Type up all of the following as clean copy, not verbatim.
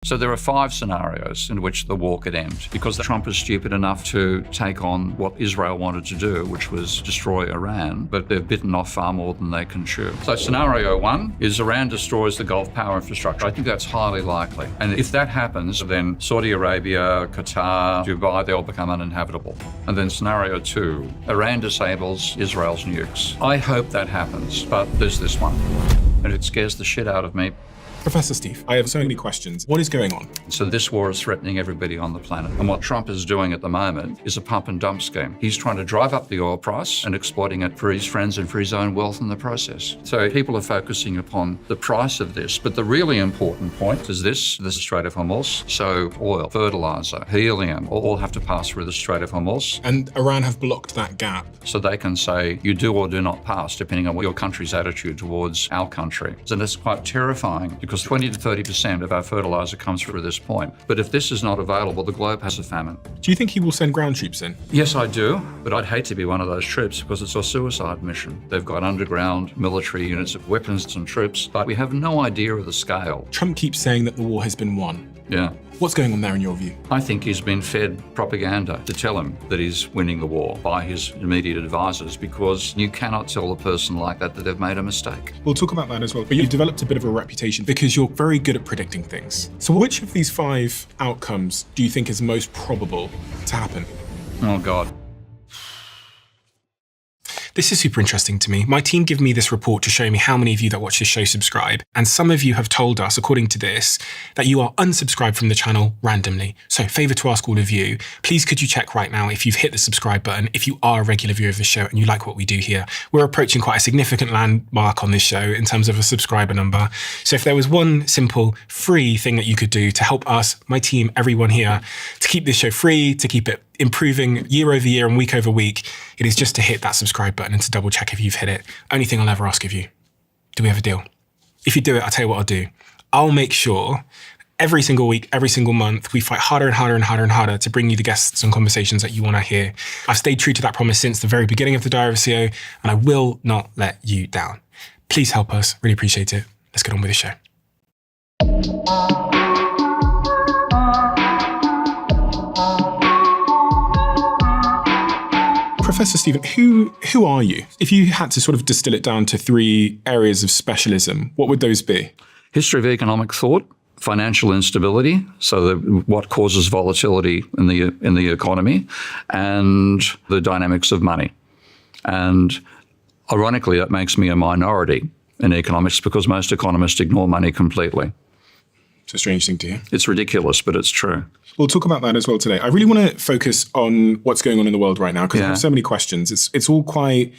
So there are 5 scenarios in which the war could end because Trump is stupid enough to take on what Israel wanted to do, which was destroy Iran, but they've bitten off far more than they can chew. So scenario 1 is Iran destroys the Gulf power infrastructure. I think that's highly likely. And if that happens, then Saudi Arabia, Qatar, Dubai, they all become uninhabitable. And then scenario 2, Iran disables Israel's nukes. I hope that happens, but there's this one. And it scares the shit out of me. Professor Steve, I have so many questions. What is going on? So this war is threatening everybody on the planet. And what Trump is doing at the moment is a pump and dump scheme. He's trying to drive up the oil price and exploiting it for his friends and for his own wealth in the process. So people are focusing upon the price of this. But the really important point is this is Strait of Hormuz. So oil, fertilizer, helium, all have to pass through the Strait of Hormuz. And Iran have blocked that gap. So they can say you do or do not pass, depending on what your country's attitude towards our country. And it's quite terrifying because 20 to 30% of our fertilizer comes through this point. But if this is not available, the globe has a famine. Do you think he will send ground troops in? Yes, I do, but I'd hate to be one of those troops because it's a suicide mission. They've got underground military units of weapons and troops, but we have no idea of the scale. Trump keeps saying that the war has been won. Yeah. What's going on there in your view? I think he's been fed propaganda to tell him that he's winning the war by his immediate advisors because you cannot tell a person like that they've made a mistake. We'll talk about that as well. But you've developed a bit of a reputation because you're very good at predicting things. So which of these 5 outcomes do you think is most probable to happen? Oh, God. This is super interesting to me. My team give me this report to show me how many of you that watch this show subscribe. And some of you have told us, according to this, that you are unsubscribed from the channel randomly. So favor to ask all of you, please could you check right now if you've hit the subscribe button, if you are a regular viewer of the show and you like what we do here. We're approaching quite a significant landmark on this show in terms of a subscriber number. So if there was one simple free thing that you could do to help us, my team, everyone here, to keep this show free, to keep it improving year over year and week over week, it is just to hit that subscribe button and to double check if you've hit it. Only thing I'll ever ask of you. Do we have a deal? If you do it, I'll tell you what I'll do. I'll make sure every single week, every single month, we fight harder and harder and harder and harder to bring you the guests and conversations that you want to hear. I've stayed true to that promise since the very beginning of the Diary of a CEO, and I will not let you down. Please help us. Really appreciate it. Let's get on with the show. Professor Stephen, who are you? If you had to sort of distill it down to 3 areas of specialism, what would those be? History of economic thought, financial instability, so what causes volatility in the economy, and the dynamics of money. And ironically, that makes me a minority in economics because most economists ignore money completely. It's a strange thing to hear. It's ridiculous, but it's true. We'll talk about that as well today. I really want to focus on what's going on in the world right now because I have so many questions. It's all quite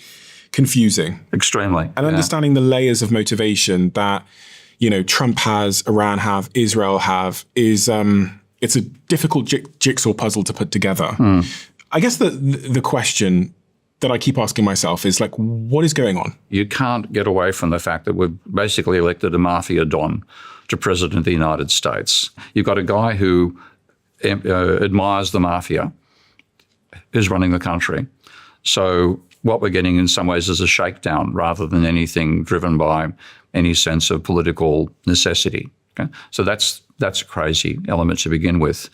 confusing. Extremely. And understanding the layers of motivation that, Trump has, Iran have, Israel have, is it's a difficult jigsaw puzzle to put together. I guess the question that I keep asking myself is what is going on? You can't get away from the fact that we've basically elected a mafia don to president of the United States. You've got a guy who admires the mafia, is running the country. So what we're getting in some ways is a shakedown rather than anything driven by any sense of political necessity. Okay? So that's a crazy element to begin with.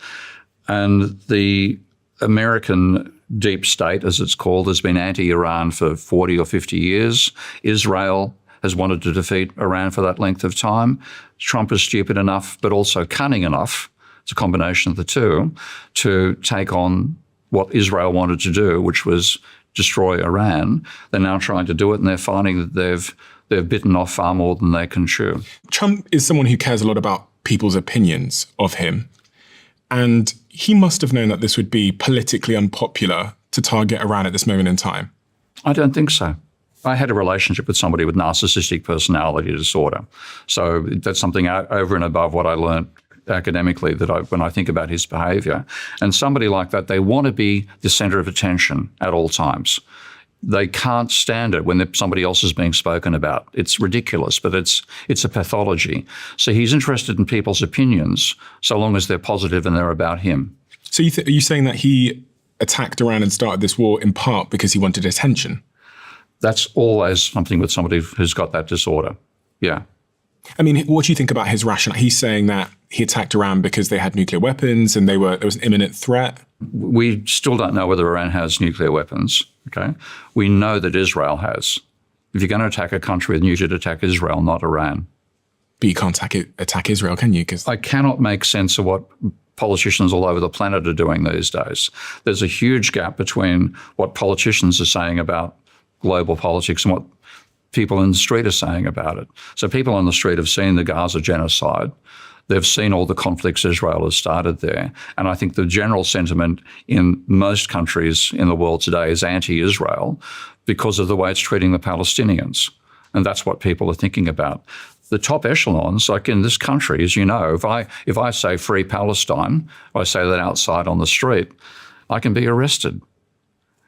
And the American deep state, as it's called, has been anti-Iran for 40 or 50 years. Israel has wanted to defeat Iran for that length of time. Trump is stupid enough, but also cunning enough, it's a combination of the two, to take on what Israel wanted to do, which was destroy Iran. They're now trying to do it, and they're finding that they've bitten off far more than they can chew. Trump is someone who cares a lot about people's opinions of him. And he must have known that this would be politically unpopular to target Iran at this moment in time. I don't think so. I had a relationship with somebody with narcissistic personality disorder. So that's something over and above what I learned academically when I think about his behaviour. And somebody like that, they want to be the centre of attention at all times. They can't stand it when somebody else is being spoken about. It's ridiculous, but it's a pathology. So he's interested in people's opinions so long as they're positive and they're about him. So are you saying that he attacked Iran and started this war in part because he wanted attention? That's always something with somebody who's got that disorder. Yeah. I mean, what do you think about his rationale? He's saying that he attacked Iran because they had nuclear weapons and there was an imminent threat. We still don't know whether Iran has nuclear weapons. Okay, we know that Israel has. If you're going to attack a country, you should attack Israel, not Iran. But you can't attack Israel, can you? I cannot make sense of what politicians all over the planet are doing these days. There's a huge gap between what politicians are saying about global politics and what people in the street are saying about it. So people on the street have seen the Gaza genocide. They've seen all the conflicts Israel has started there. And I think the general sentiment in most countries in the world today is anti-Israel because of the way it's treating the Palestinians. And that's what people are thinking about. The top echelons, like in this country, as you know, if I say free Palestine, I say that outside on the street, I can be arrested.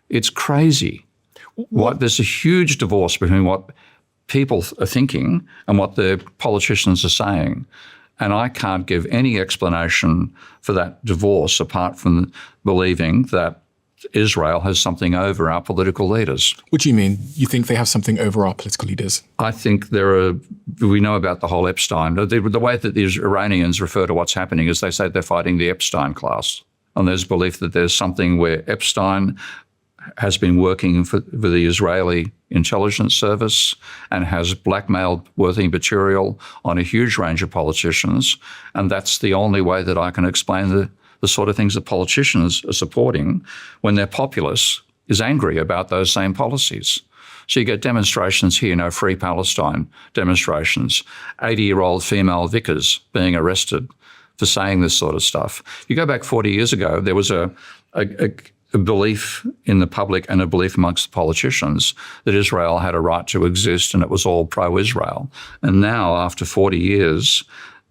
It's crazy. There's a huge divorce between what people are thinking and what the politicians are saying. And I can't give any explanation for that divorce apart from believing that Israel has something over our political leaders. What do you mean? You think they have something over our political leaders? I think we know about the whole Epstein. The way that these Iranians refer to what's happening is they say they're fighting the Epstein class. And there's belief that there's something where Epstein has been working for the Israeli intelligence service and has blackmailed worthy material on a huge range of politicians. And that's the only way that I can explain the sort of things that politicians are supporting when their populace is angry about those same policies. So you get demonstrations here, Free Palestine demonstrations, 80-year-old female vicars being arrested for saying this sort of stuff. You go back 40 years ago, there was a belief in the public and a belief amongst the politicians that Israel had a right to exist and it was all pro-Israel. And now, after 40 years,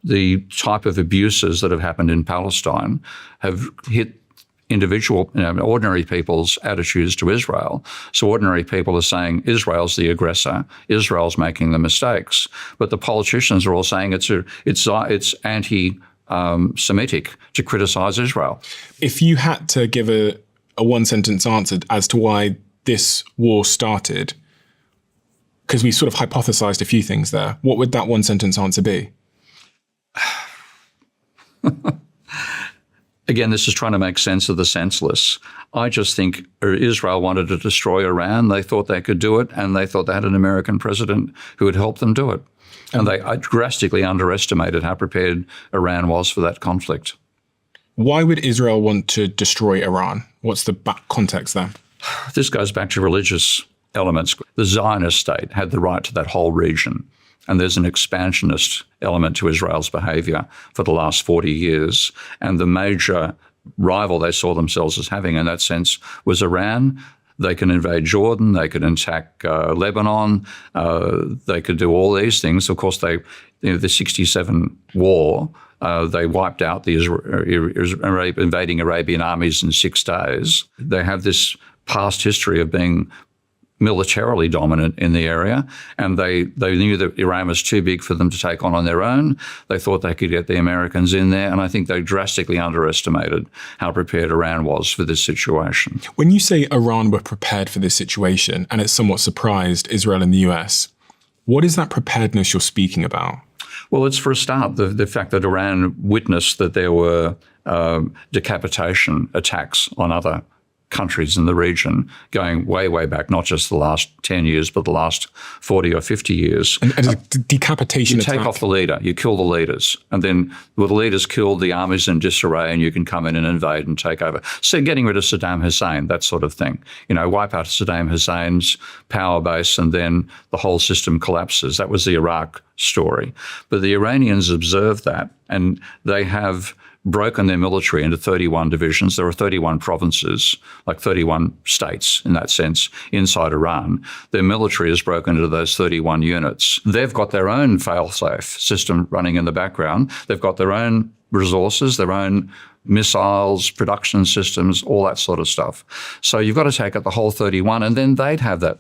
the type of abuses that have happened in Palestine have hit individual, ordinary people's attitudes to Israel. So ordinary people are saying Israel's the aggressor, Israel's making the mistakes, but the politicians are all saying it's anti-Semitic to criticize Israel. If you had to give a one-sentence answer as to why this war started, because we sort of hypothesized a few things there, what would that one-sentence answer be? Again, this is trying to make sense of the senseless. I just think Israel wanted to destroy Iran. They thought they could do it, and they thought they had an American president who would help them do it. And they drastically underestimated how prepared Iran was for that conflict. Why would Israel want to destroy Iran? What's the context there? This goes back to religious elements. The Zionist state had the right to that whole region. And there's an expansionist element to Israel's behaviour for the last 40 years. And the major rival they saw themselves as having in that sense was Iran. They can invade Jordan, they could attack Lebanon, they could do all these things. Of course, the 67 war, they wiped out the invading Arabian armies in 6 days. They have this past history of being militarily dominant in the area, and they knew that Iran was too big for them to take on their own. They thought they could get the Americans in there, and I think they drastically underestimated how prepared Iran was for this situation. When you say Iran were prepared for this situation, and it somewhat surprised Israel and the US, what is that preparedness you're speaking about? Well, it's for a start, the fact that Iran witnessed that there were decapitation attacks on other countries in the region going way, way back, not just the last 10 years, but the last 40 or 50 years. And decapitation attack. You take off the leader, you kill the leaders, and then the leaders killed, the army's in disarray, and you can come in and invade and take over. So getting rid of Saddam Hussein, that sort of thing. Wipe out Saddam Hussein's power base, and then the whole system collapses. That was the Iraq story. But the Iranians observed that, and they have broken their military into 31 divisions. There are 31 provinces, like 31 states in that sense, inside Iran. Their military is broken into those 31 units. They've got their own fail-safe system running in the background. They've got their own resources, their own missiles, production systems, all that sort of stuff. So you've got to take out the whole 31, and then they'd have that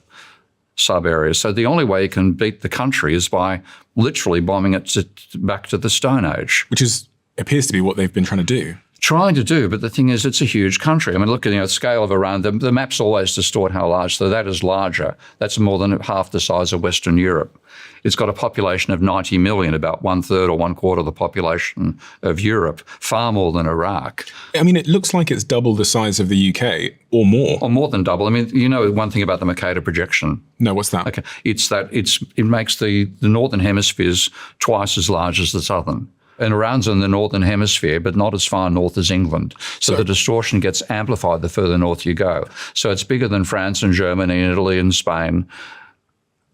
sub-area. So the only way you can beat the country is by literally bombing it back to the Stone Age. Which appears to be what they've been trying to do. trying to do, but the thing is, it's a huge country. I mean, look at the scale of Iran. The maps always distort how large. So that is larger. That's more than half the size of Western Europe. It's got a population of 90 million, about 1/3 or 1/4 of the population of Europe, far more than Iraq. I mean, it looks like it's double the size of the UK or more. Or more than double. I mean, you know one thing about the Mercator projection. No, what's that? Okay, it's that it makes the northern hemispheres twice as large as the southern. And Iran's in the northern hemisphere, but not as far north as England. So the distortion gets amplified the further north you go. So it's bigger than France and Germany and Italy and Spain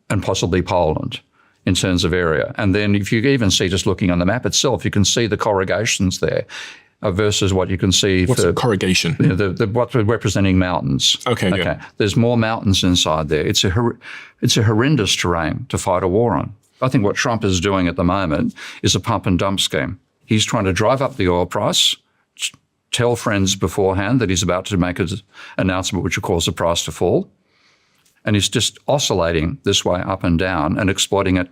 and possibly Poland in terms of area. And then if you even see, just looking on the map itself, you can see the corrugations there versus what you can see. What's a corrugation? What's representing mountains. Okay. Yeah. There's more mountains inside there. It's a horrendous terrain to fight a war on. I think what Trump is doing at the moment is a pump and dump scheme. He's trying to drive up the oil price, tell friends beforehand that he's about to make an announcement which will cause the price to fall. And he's just oscillating this way up and down and exploiting it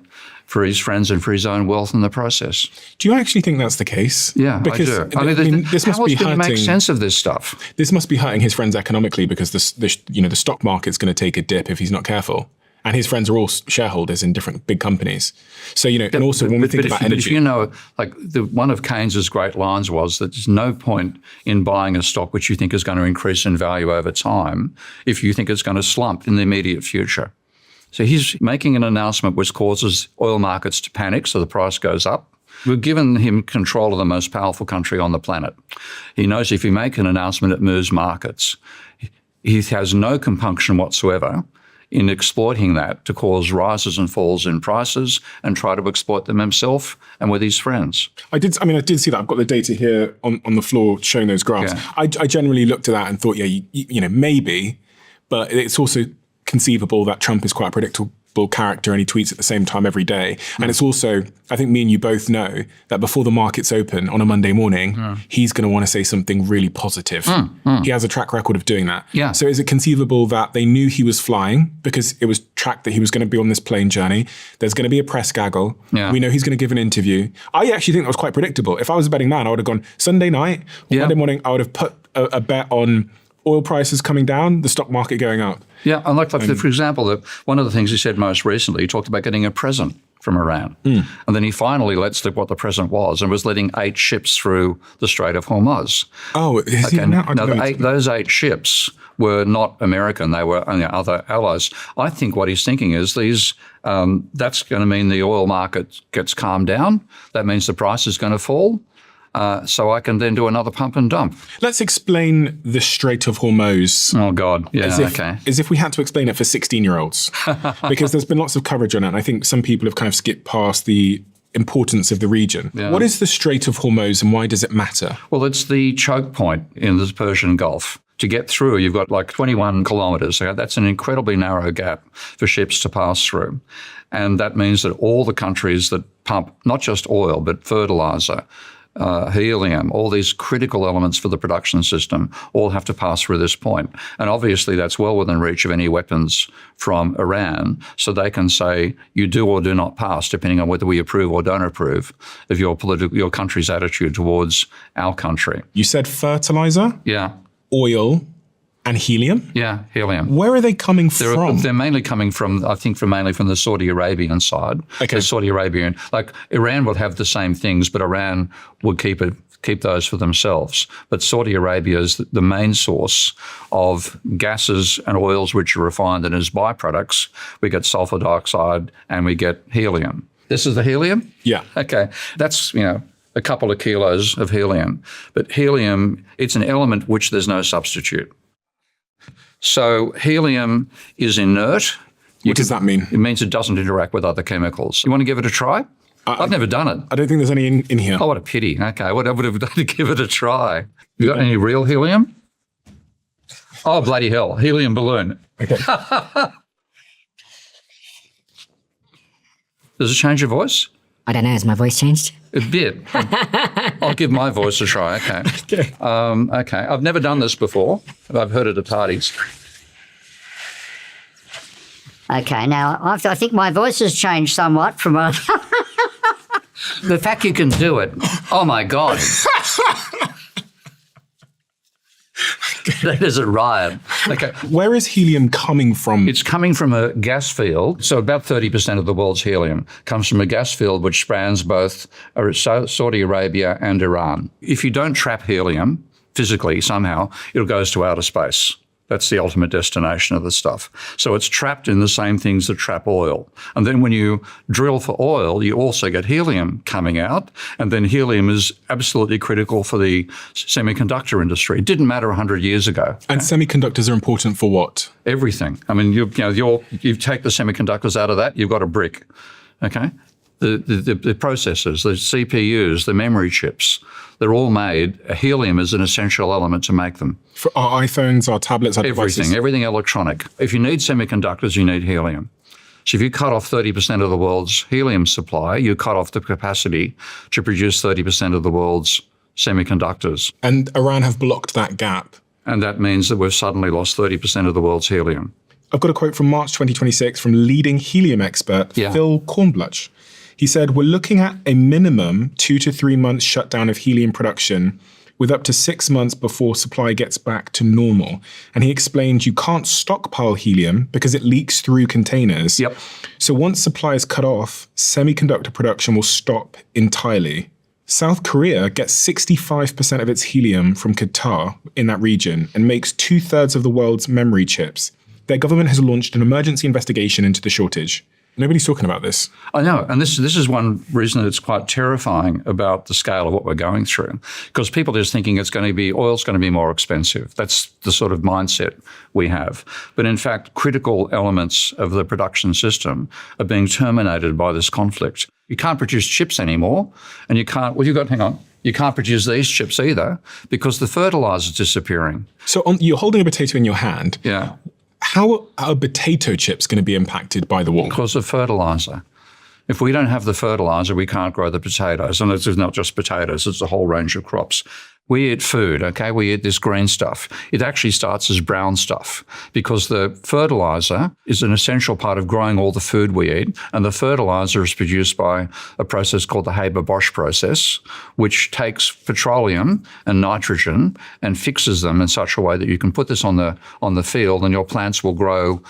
for his friends and for his own wealth in the process. Do you actually think that's the case? Yeah, because I do. This must be hurting. Make sense of this stuff. This must be hurting his friends economically because the stock market's going to take a dip if he's not careful. And his friends are all shareholders in different big companies. So, and also when we think about energy. If you know, like one of Keynes's great lines was that there's no point in buying a stock which you think is going to increase in value over time if you think it's going to slump in the immediate future. So he's making an announcement which causes oil markets to panic, so the price goes up. We've given him control of the most powerful country on the planet. He knows if you make an announcement, it moves markets. He has no compunction whatsoever in exploiting that to cause rises and falls in prices and try to exploit them himself and with his friends. I did see that. I've got the data here on the floor showing those graphs. Yeah. I generally looked at that and thought, maybe, but it's also conceivable that Trump is quite a predictable character and he tweets at the same time every day. And it's also, I think me and you both know that before the markets open on a Monday morning, he's going to want to say something really positive. He has a track record of doing that. Yeah. So is it conceivable that they knew he was flying because it was tracked that he was going to be on this plane journey? There's going to be a press gaggle. Yeah. We know he's going to give an interview. I actually think that was quite predictable. If I was a betting man, I would have gone Sunday night or Monday morning, I would have put a bet on oil prices coming down, the stock market going up. Yeah, and for example, one of the things he said most recently, he talked about getting a present from Iran. And then he finally let slip what the present was and was letting 8 ships through the Strait of Hormuz. Oh, is he now? Those 8 ships were not American. They were other allies. I think what he's thinking is that's going to mean the oil market gets calmed down. That means the price is going to fall. So I can then do another pump and dump. Let's explain the Strait of Hormuz. Oh, God. Yeah, as if we had to explain it for 16-year-olds. Because there's been lots of coverage on it. And I think some people have kind of skipped past the importance of the region. Yeah. What is the Strait of Hormuz and why does it matter? Well, it's the choke point in the Persian Gulf. To get through, you've got like 21 kilometres. So that's an incredibly narrow gap for ships to pass through. And that means that all the countries that pump not just oil, but fertiliser, helium, all these critical elements for the production system all have to pass through this point. And obviously that's well within reach of any weapons from Iran. So they can say you do or do not pass, depending on whether we approve or don't approve of your country's attitude towards our country. You said fertilizer? Yeah. Oil and helium? Yeah, helium. Where are they coming from? They're mainly coming from, I think, mainly from the Saudi Arabian side. Okay. The Saudi Arabian, like Iran would have the same things, but Iran would keep those for themselves. But Saudi Arabia is the main source of gases and oils which are refined, and as byproducts, we get sulfur dioxide and we get helium. This is the helium? Yeah. Okay. That's, a couple of kilos of helium. But helium, it's an element which there's no substitute. So helium is inert. What does that mean? It means it doesn't interact with other chemicals. You want to give it a try? I've never done it. I don't think there's any in here. Oh, what a pity. Okay, I would have done to give it a try. You got any real helium? Oh, bloody hell. Helium balloon. Okay. Does it change your voice? I don't know. Has my voice changed? A bit. I'll give my voice a try. Okay. Okay. I've never done this before, but I've heard it at parties. Okay. Now, I think my voice has changed somewhat from a... The fact you can do it. Oh, my God. That is a riot. Okay. Where is helium coming from? It's coming from a gas field. So about 30% of the world's helium comes from a gas field which spans both Saudi Arabia and Iran. If you don't trap helium physically somehow, it goes to outer space. That's the ultimate destination of the stuff. So it's trapped in the same things that trap oil. And then when you drill for oil, you also get helium coming out. And then helium is absolutely critical for the semiconductor industry. It didn't matter 100 years ago. And semiconductors are important for what? Everything. I mean, you take the semiconductors out of that, you've got a brick. Okay? The processors, the CPUs, the memory chips, they're all made. Helium is an essential element to make them. For our iPhones, our tablets, our devices? Everything electronic. If you need semiconductors, you need helium. So if you cut off 30% of the world's helium supply, you cut off the capacity to produce 30% of the world's semiconductors. And Iran have blocked that gap. And that means that we've suddenly lost 30% of the world's helium. I've got a quote from March 2026 from leading helium expert Phil Kornbluch. He said, we're looking at a minimum 2 to 3 months shutdown of helium production with up to 6 months before supply gets back to normal. And he explained you can't stockpile helium because it leaks through containers. Yep. So once supply is cut off, semiconductor production will stop entirely. South Korea gets 65% of its helium from Qatar in that region and makes 2/3 of the world's memory chips. Their government has launched an emergency investigation into the shortage. Nobody's talking about this. I know. And this is one reason it's quite terrifying about the scale of what we're going through. Because people are just thinking oil's going to be more expensive. That's the sort of mindset we have. But in fact, critical elements of the production system are being terminated by this conflict. You can't produce chips anymore. And you can't produce these chips either because the fertilizer's disappearing. So you're holding a potato in your hand. Yeah. How are potato chips going to be impacted by the war? Because of fertilizer. If we don't have the fertilizer, we can't grow the potatoes. And it's not just potatoes, it's a whole range of crops. We eat food, okay? We eat this green stuff. It actually starts as brown stuff because the fertilizer is an essential part of growing all the food we eat. And the fertilizer is produced by a process called the Haber-Bosch process, which takes petroleum and nitrogen and fixes them in such a way that you can put this on the field and your plants will grow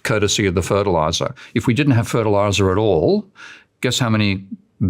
courtesy of the fertilizer. If we didn't have fertilizer at all, guess how many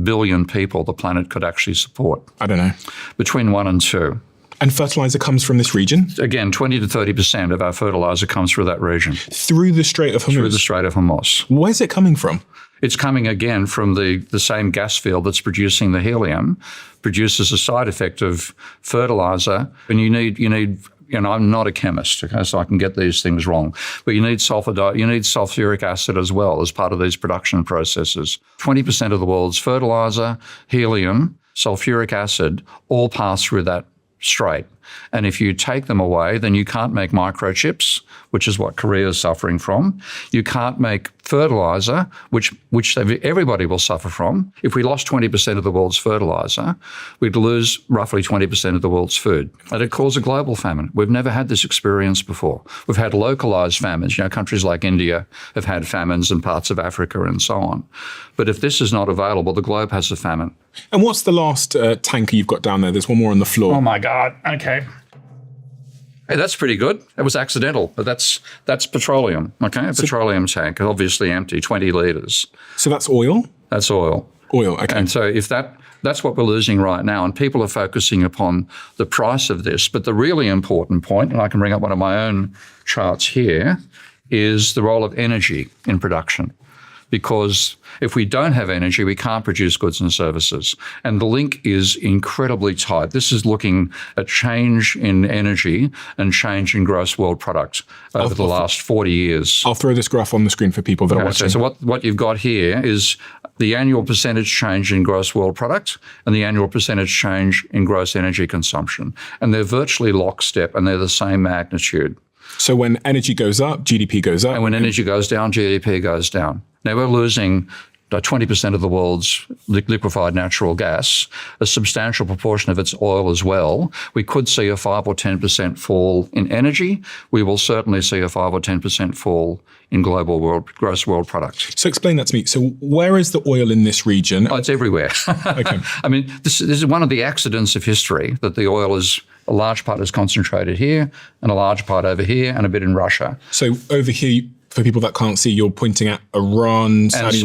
billion people the planet could actually support? I don't know. Between 1 and 2. And fertilizer comes from this region? Again, 20 to 30% of our fertilizer comes through that region. Through the Strait of Hormuz? Through the Strait of Hormuz. Where's it coming from? It's coming again from the same gas field that's producing the helium, produces a side effect of fertilizer, and you need I'm not a chemist, okay, so I can get these things wrong. But you need sulfuric acid as well as part of these production processes. 20% of the world's fertilizer, helium, sulfuric acid all pass through that strait. And if you take them away, then you can't make microchips, which is what Korea is suffering from. You can't make fertilizer, which everybody will suffer from. If we lost 20% of the world's fertilizer, we'd lose roughly 20% of the world's food. And it causes a global famine. We've never had this experience before. We've had localized famines. Countries like India have had famines in parts of Africa and so on. But if this is not available, the globe has a famine. And what's the last tanker you've got down there? There's one more on the floor. Oh my God. Okay. Hey, that's pretty good. It was accidental, but that's petroleum, okay? A petroleum tank, obviously empty, 20 litres. So that's oil? That's oil. Oil, okay. And so if that's what we're losing right now, and people are focusing upon the price of this, but the really important point, and I can bring up one of my own charts here, is the role of energy in production. Because if we don't have energy, we can't produce goods and services. And the link is incredibly tight. This is looking at change in energy and change in gross world product over the last 40 years. I'll throw this graph on the screen for people that are watching. So what you've got here is the annual percentage change in gross world product and the annual percentage change in gross energy consumption. And they're virtually lockstep and they're the same magnitude. So when energy goes up, GDP goes up. And when energy goes down, GDP goes down. Now we're losing 20% of the world's liquefied natural gas, a substantial proportion of it's oil as well. We could see a 5 or 10% fall in energy. We will certainly see a 5 or 10% fall in gross world product. So explain that to me. So where is the oil in this region? Oh, it's everywhere. Okay. I mean, this is one of the accidents of history, that the oil is, a large part is concentrated here and a large part over here and a bit in Russia. So over here, for people that can't see, you're pointing at Iran, Saudi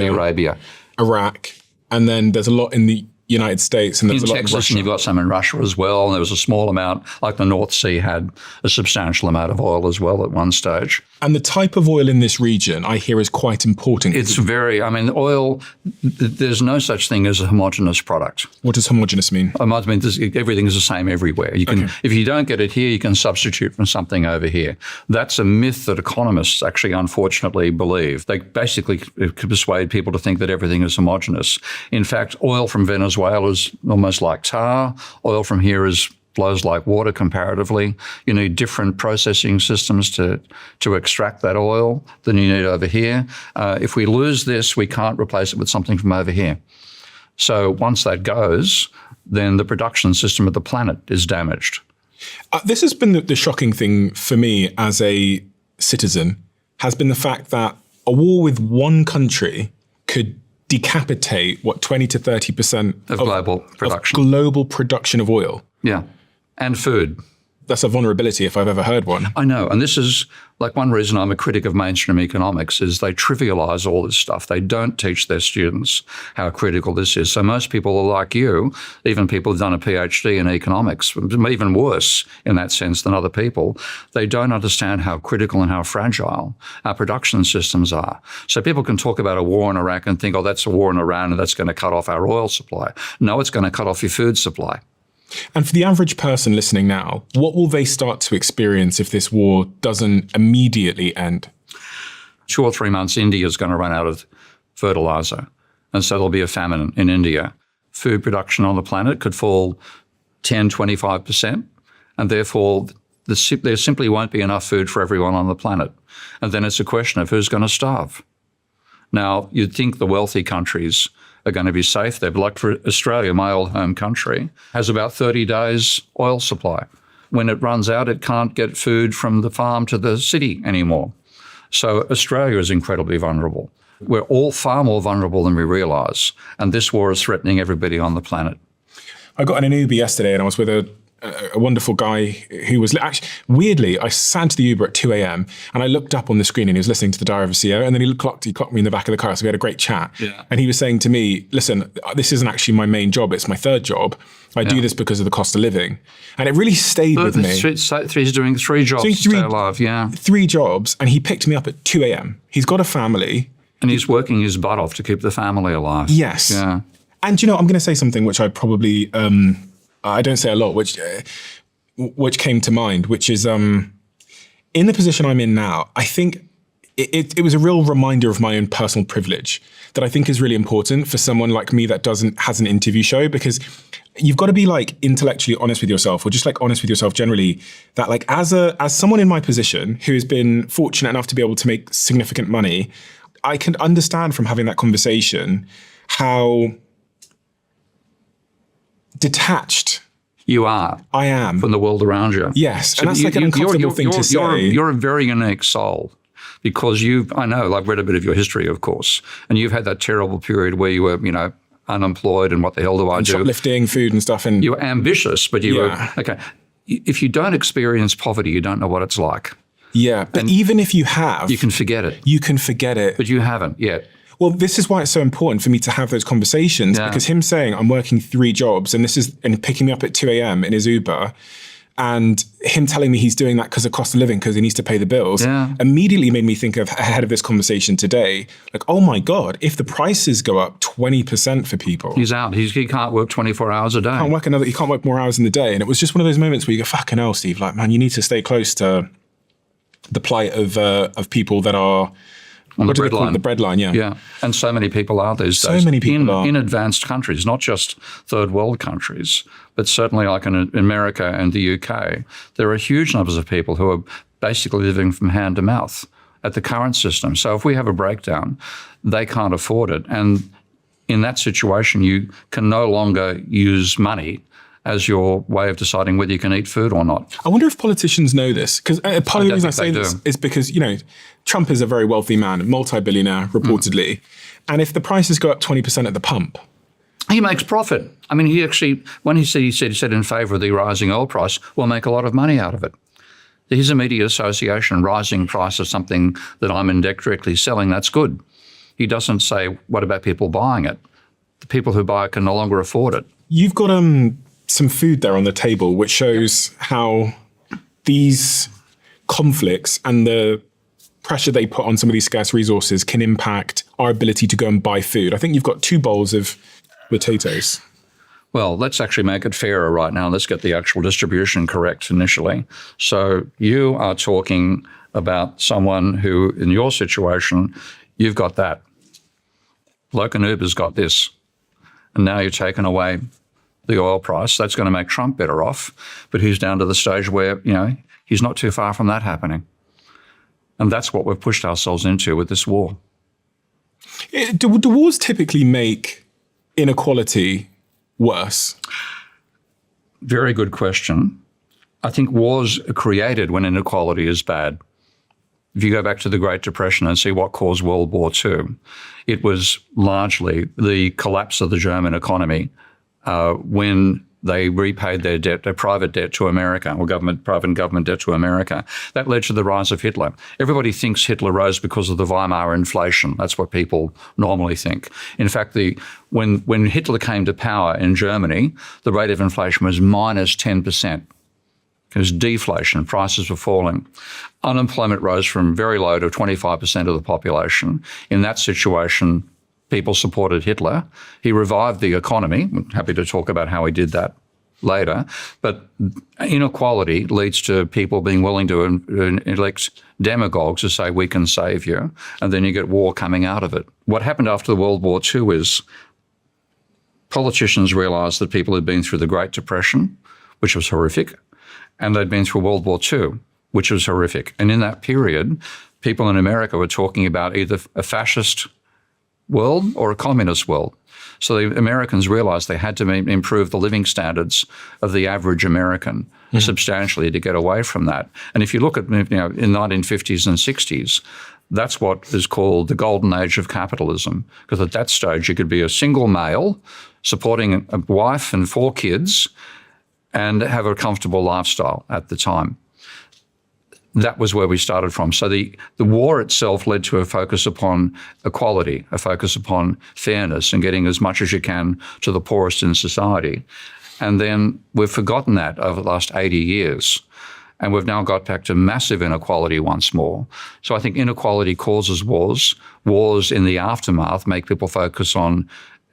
Arabia, Iraq, and then there's a lot in the United States, and there's a lot in Texas, Russia. and you've got some in Russia as well. And there was a small amount, like the North Sea had a substantial amount of oil as well at one stage. And the type of oil in this region, I hear, is quite important. It's oil, there's no such thing as a homogeneous product. What does homogeneous mean? Everything is the same everywhere. If you don't get it here, you can substitute from something over here. That's a myth that economists actually, unfortunately, believe. They basically persuade people to think that everything is homogeneous. In fact, oil from Venezuela is almost like tar. Oil from here flows like water comparatively. You need different processing systems to extract that oil than you need over here. If we lose this, we can't replace it with something from over here. So once that goes, then the production system of the planet is damaged. This has been the shocking thing for me as a citizen, has been the fact that a war with one country could decapitate 20 to 30% of global production. Of global production of oil. Yeah, and food. That's a vulnerability if I've ever heard one. I know, and this is like one reason I'm a critic of mainstream economics is they trivialize all this stuff. They don't teach their students how critical this is. So most people are like you, even people who've done a PhD in economics, even worse in that sense than other people. They don't understand how critical and how fragile our production systems are. So people can talk about a war in Iraq and think, oh, that's a war in Iran and that's going to cut off our oil supply. No, it's going to cut off your food supply. And for the average person listening now, what will they start to experience if this war doesn't immediately end? 2 or 3 months, India is going to run out of fertilizer. And so there'll be a famine in India. Food production on the planet could fall 10, 25%. And therefore, there simply won't be enough food for everyone on the planet. And then it's a question of who's going to starve. Now, you'd think the wealthy countries are going to be safe there. But like for Australia, my old home country, has about 30 days oil supply. When it runs out, it can't get food from the farm to the city anymore. So Australia is incredibly vulnerable. We're all far more vulnerable than we realise. And this war is threatening everybody on the planet. I got in an Uber yesterday and I was with a wonderful guy who was actually, weirdly, I sat into the Uber at 2 a.m. and I looked up on the screen and he was listening to the Diary of a CEO, and then he clocked me in the back of the car. So we had a great chat. Yeah. And he was saying to me, listen, this isn't actually my main job. It's my third job. I do this because of the cost of living. And it really stayed with me. He's doing 3 jobs to stay alive, yeah. 3 jobs, and he picked me up at 2 a.m. He's got a family. And he's working his butt off to keep the family alive. Yes. Yeah. And I'm going to say something which I probably, I don't say a lot, which came to mind, which is in the position I'm in now, I think it was a real reminder of my own personal privilege that I think is really important for someone like me that has an interview show, because you've got to be like intellectually honest with yourself, or just like honest with yourself generally, that like as someone in my position who has been fortunate enough to be able to make significant money, I can understand from having that conversation how detached I am from the world around you. Yes, so and that's like an uncomfortable thing to say. You're a very unique soul because I've read a bit of your history, of course, and you've had that terrible period where you were, unemployed and what the hell do I do? Shoplifting, food and stuff. And you were ambitious, but you were, okay. If you don't experience poverty, you don't know what it's like. Yeah, but even if you have. You can forget it. You can forget it. But you haven't yet. Well, this is why it's so important for me to have those conversations, because him saying I'm working 3 jobs and picking me up at 2 a.m. in his Uber, and him telling me he's doing that because of cost of living, because he needs to pay the bills, immediately made me think of ahead of this conversation today, like, oh my God, if the prices go up 20% for people. He's out. He can't work 24 hours a day. He can't work more hours in the day. And it was just one of those moments where you go, fucking hell, Steve, like, man, you need to stay close to the plight of people that are on the breadline. The breadline, yeah. Yeah, and so many people are these days. So many people are. In advanced countries, not just third world countries, but certainly like in America and the UK, there are huge numbers of people who are basically living from hand to mouth at the current system. So if we have a breakdown, they can't afford it. And in that situation, you can no longer use money as your way of deciding whether you can eat food or not. I wonder if politicians know this, because part of the reason I say this is because, Trump is a very wealthy man, multi-billionaire, reportedly. And if the prices go up 20% at the pump, he makes profit. I mean, he actually, when he said in favour of the rising oil price, we'll make a lot of money out of it. His immediate association, rising price of something that I'm indirectly selling, that's good. He doesn't say, what about people buying it? The people who buy it can no longer afford it. You've got some food there on the table, which shows how these conflicts and the pressure they put on some of these scarce resources can impact our ability to go and buy food. I think you've got 2 bowls of potatoes. Well, let's actually make it fairer right now. Let's get the actual distribution correct initially. So you are talking about someone who, in your situation, you've got that. Logan Uber's got this. And now you're taking away the oil price. That's going to make Trump better off. But he's down to the stage where, he's not too far from that happening. And that's what we've pushed ourselves into with this war. Do wars typically make inequality worse? Very good question. I think wars are created when inequality is bad. If you go back to the Great Depression and see what caused World War II, it was largely the collapse of the German economy when they repaid their debt, their private debt to America, or private government debt to America. That led to the rise of Hitler. Everybody thinks Hitler rose because of the Weimar inflation. That's what people normally think. In fact, when Hitler came to power in Germany, the rate of inflation was minus 10%. It was deflation. Prices were falling. Unemployment rose from very low to 25% of the population. In that situation, people supported Hitler. He revived the economy. I'm happy to talk about how he did that later. But inequality leads to people being willing to elect demagogues who say, we can save you. And then you get war coming out of it. What happened after World War II is politicians realised that people had been through the Great Depression, which was horrific, and they'd been through World War II, which was horrific. And in that period, people in America were talking about either a fascist world or a communist world. So the Americans realised they had to improve the living standards of the average American substantially to get away from that. And if you look at, in 1950s and 60s, that's what is called the golden age of capitalism. Because at that stage, you could be a single male supporting a wife and 4 kids and have a comfortable lifestyle at the time. That was where we started from. So the war itself led to a focus upon equality, a focus upon fairness and getting as much as you can to the poorest in society. And then we've forgotten that over the last 80 years. And we've now got back to massive inequality once more. So I think inequality causes wars. Wars in the aftermath make people focus on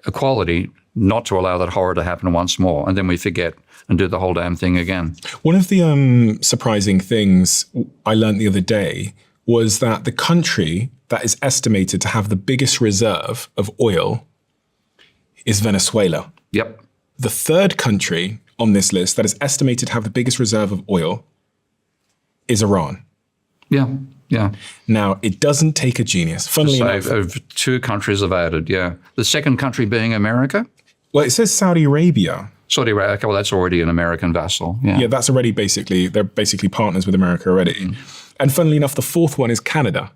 equality, not to allow that horror to happen once more. And then we forget and do the whole damn thing again. One of the surprising things I learned the other day was that the country that is estimated to have the biggest reserve of oil is Venezuela. Yep. The third country on this list that is estimated to have the biggest reserve of oil is Iran. Yeah, yeah. Now, it doesn't take a genius. Funnily enough, 2 countries have added, yeah. The second country being America? Well, it says Saudi Arabia. Saudi Arabia, okay, well, that's already an American vassal. Yeah, that's already they're basically partners with America already. And funnily enough, the fourth one is Canada.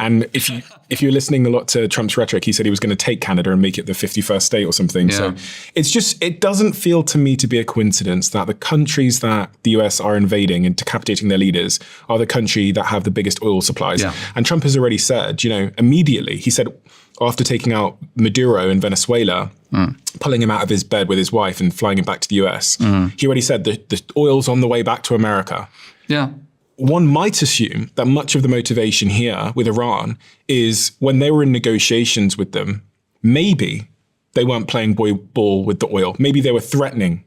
And if you're listening a lot to Trump's rhetoric, he said he was going to take Canada and make it the 51st state or something. Yeah. So it doesn't feel to me to be a coincidence that the countries that the US are invading and decapitating their leaders are the country that have the biggest oil supplies. Yeah. And Trump has already said, immediately, he said, after taking out Maduro in Venezuela, pulling him out of his bed with his wife and flying him back to the US, he already said the oil's on the way back to America. Yeah. One might assume that much of the motivation here with Iran is when they were in negotiations with them, maybe they weren't playing ball with the oil. Maybe they were threatening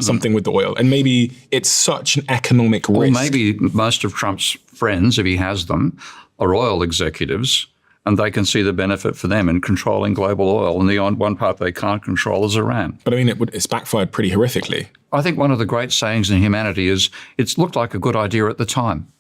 something with the oil. And maybe it's such an economic risk. Or maybe most of Trump's friends, if he has them, are oil executives, and they can see the benefit for them in controlling global oil. And the one part they can't control is Iran. But I mean, it's backfired pretty horrifically. I think one of the great sayings in humanity is, it's looked like a good idea at the time.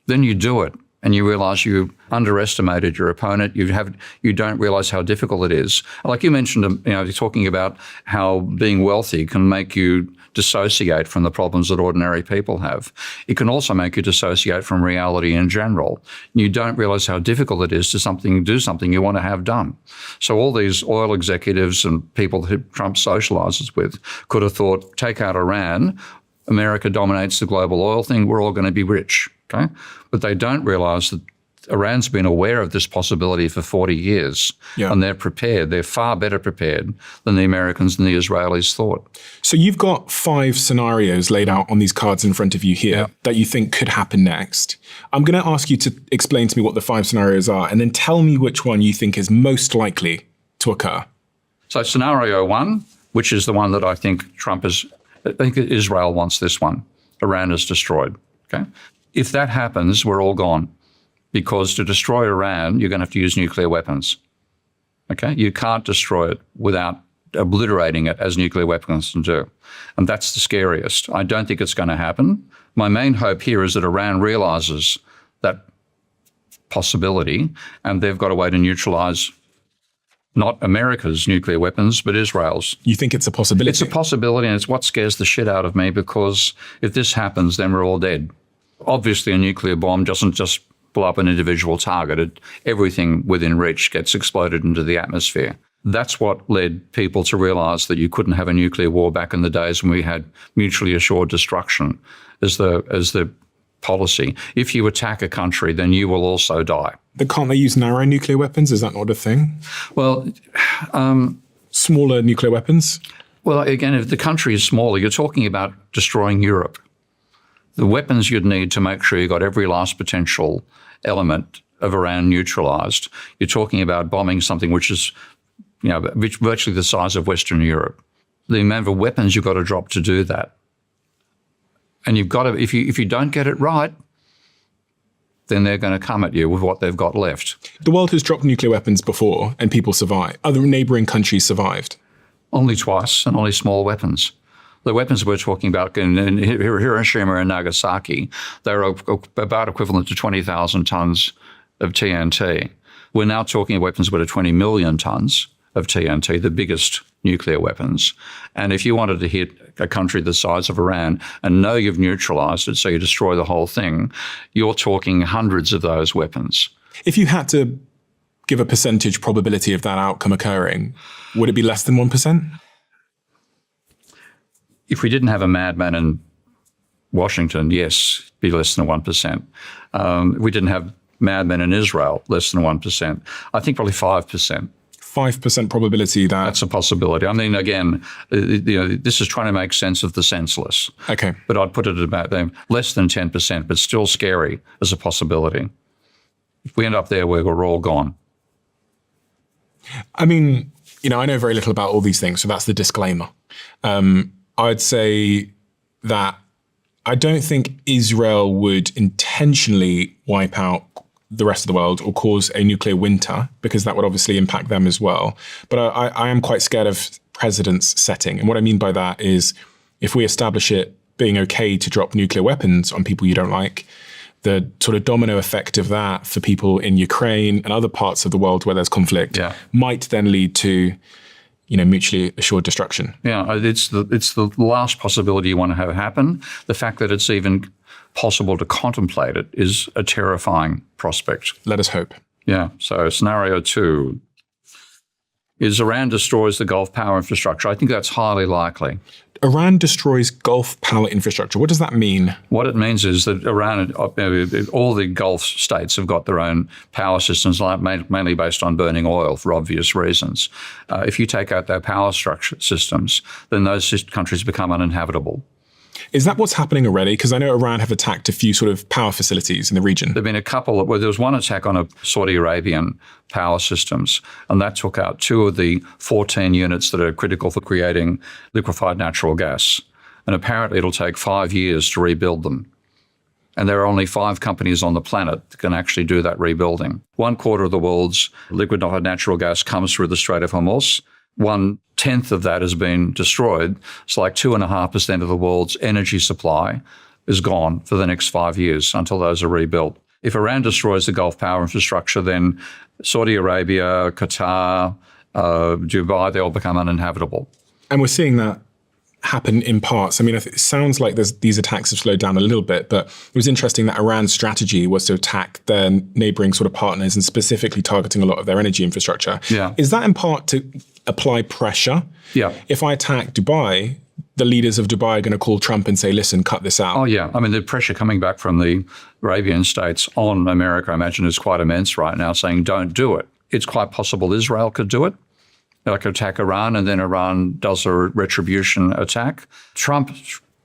Then you do it, and you realize you underestimated your opponent. You don't realize how difficult it is. Like you mentioned, you're talking about how being wealthy can make you dissociate from the problems that ordinary people have. It can also make you dissociate from reality in general. You don't realize how difficult it is to do something you want to have done. So all these oil executives and people that Trump socializes with could have thought, take out Iran, America dominates the global oil thing, we're all going to be rich. Okay? But they don't realize that Iran's been aware of this possibility for 40 years, and they're prepared. They're far better prepared than the Americans and the Israelis thought. So you've got 5 scenarios laid out on these cards in front of you here that you think could happen next. I'm going to ask you to explain to me what the 5 scenarios are, and then tell me which one you think is most likely to occur. So scenario 1, which is the one that I think I think Israel wants this one. Iran is destroyed. Okay? If that happens, we're all gone. Because to destroy Iran, you're going to have to use nuclear weapons. Okay? You can't destroy it without obliterating it as nuclear weapons can do. And that's the scariest. I don't think it's going to happen. My main hope here is that Iran realizes that possibility, and they've got a way to neutralize not America's nuclear weapons, but Israel's. You think it's a possibility? It's a possibility, and it's what scares the shit out of me, because if this happens, then we're all dead. Obviously, a nuclear bomb doesn't just blow up an individual target. Everything within reach gets exploded into the atmosphere. That's what led people to realize that you couldn't have a nuclear war back in the days when we had mutually assured destruction as the policy. If you attack a country, then you will also die. But can't they use narrow nuclear weapons? Is that not a thing? Well, smaller nuclear weapons? Well, again, if the country is smaller, you're talking about destroying Europe. The weapons you'd need to make sure you got every last potential element of Iran neutralized, you're talking about bombing something which is, virtually the size of Western Europe. The amount of weapons you've got to drop to do that. And you've got to, if you don't get it right, then they're going to come at you with what they've got left. The world has dropped nuclear weapons before and people survived. Other neighboring countries survived. Only twice, and only small weapons. The weapons we're talking about in Hiroshima and Nagasaki, they're about equivalent to 20,000 tons of TNT. We're now talking of weapons that are 20 million tons of TNT, the biggest nuclear weapons. And if you wanted to hit a country the size of Iran and know you've neutralized it, so you destroy the whole thing, you're talking hundreds of those weapons. If you had to give a percentage probability of that outcome occurring, would it be less than 1%? If we didn't have a madman in Washington, yes, it'd be less than 1%. If we didn't have madmen in Israel, less than 1%. I think probably 5%. 5% probability that... That's a possibility. I mean, again, this is trying to make sense of the senseless. Okay. But I'd put it at about less than 10%, but still scary as a possibility. If we end up there, we're all gone. I mean, I know very little about all these things, so that's the disclaimer. I'd say that I don't think Israel would intentionally wipe out the rest of the world or cause a nuclear winter, because that would obviously impact them as well. But I am quite scared of precedence setting. And what I mean by that is if we establish it being okay to drop nuclear weapons on people you don't like, the sort of domino effect of that for people in Ukraine and other parts of the world where there's conflict might then lead to mutually assured destruction. Yeah, it's the last possibility you want to have happen. The fact that it's even possible to contemplate it is a terrifying prospect. Let us hope. Yeah, so scenario 2 is Iran destroys the Gulf power infrastructure. I think that's highly likely. Iran destroys Gulf power infrastructure. What does that mean? What it means is that Iran, all the Gulf states have got their own power systems, mainly based on burning oil for obvious reasons. If you take out their power structure systems, then those countries become uninhabitable. Is that what's happening already? Because I know Iran have attacked a few sort of power facilities in the region. There have been a couple. There was one attack on a Saudi Arabian power systems, and that took out 2 of the 14 units that are critical for creating liquefied natural gas. And apparently it'll take 5 years to rebuild them. And there are only 5 companies on the planet that can actually do that rebuilding. 1/4 of the world's liquefied natural gas comes through the Strait of Hormuz. 1/10 of that has been destroyed. It's like 2.5% of the world's energy supply is gone for the next 5 years until those are rebuilt. If Iran destroys the Gulf power infrastructure, then Saudi Arabia, Qatar, Dubai, they all become uninhabitable. And we're seeing that happen in parts. I mean, it sounds like these attacks have slowed down a little bit, but it was interesting that Iran's strategy was to attack their neighboring sort of partners and specifically targeting a lot of their energy infrastructure. Yeah. Is that in part to apply pressure? Yeah. If I attack Dubai, the leaders of Dubai are going to call Trump and say, listen, cut this out. Oh, yeah. I mean, the pressure coming back from the Arabian states on America, I imagine, is quite immense right now, saying don't do it. It's quite possible Israel could do it. Like attack Iran, and then Iran does a retribution attack. Trump,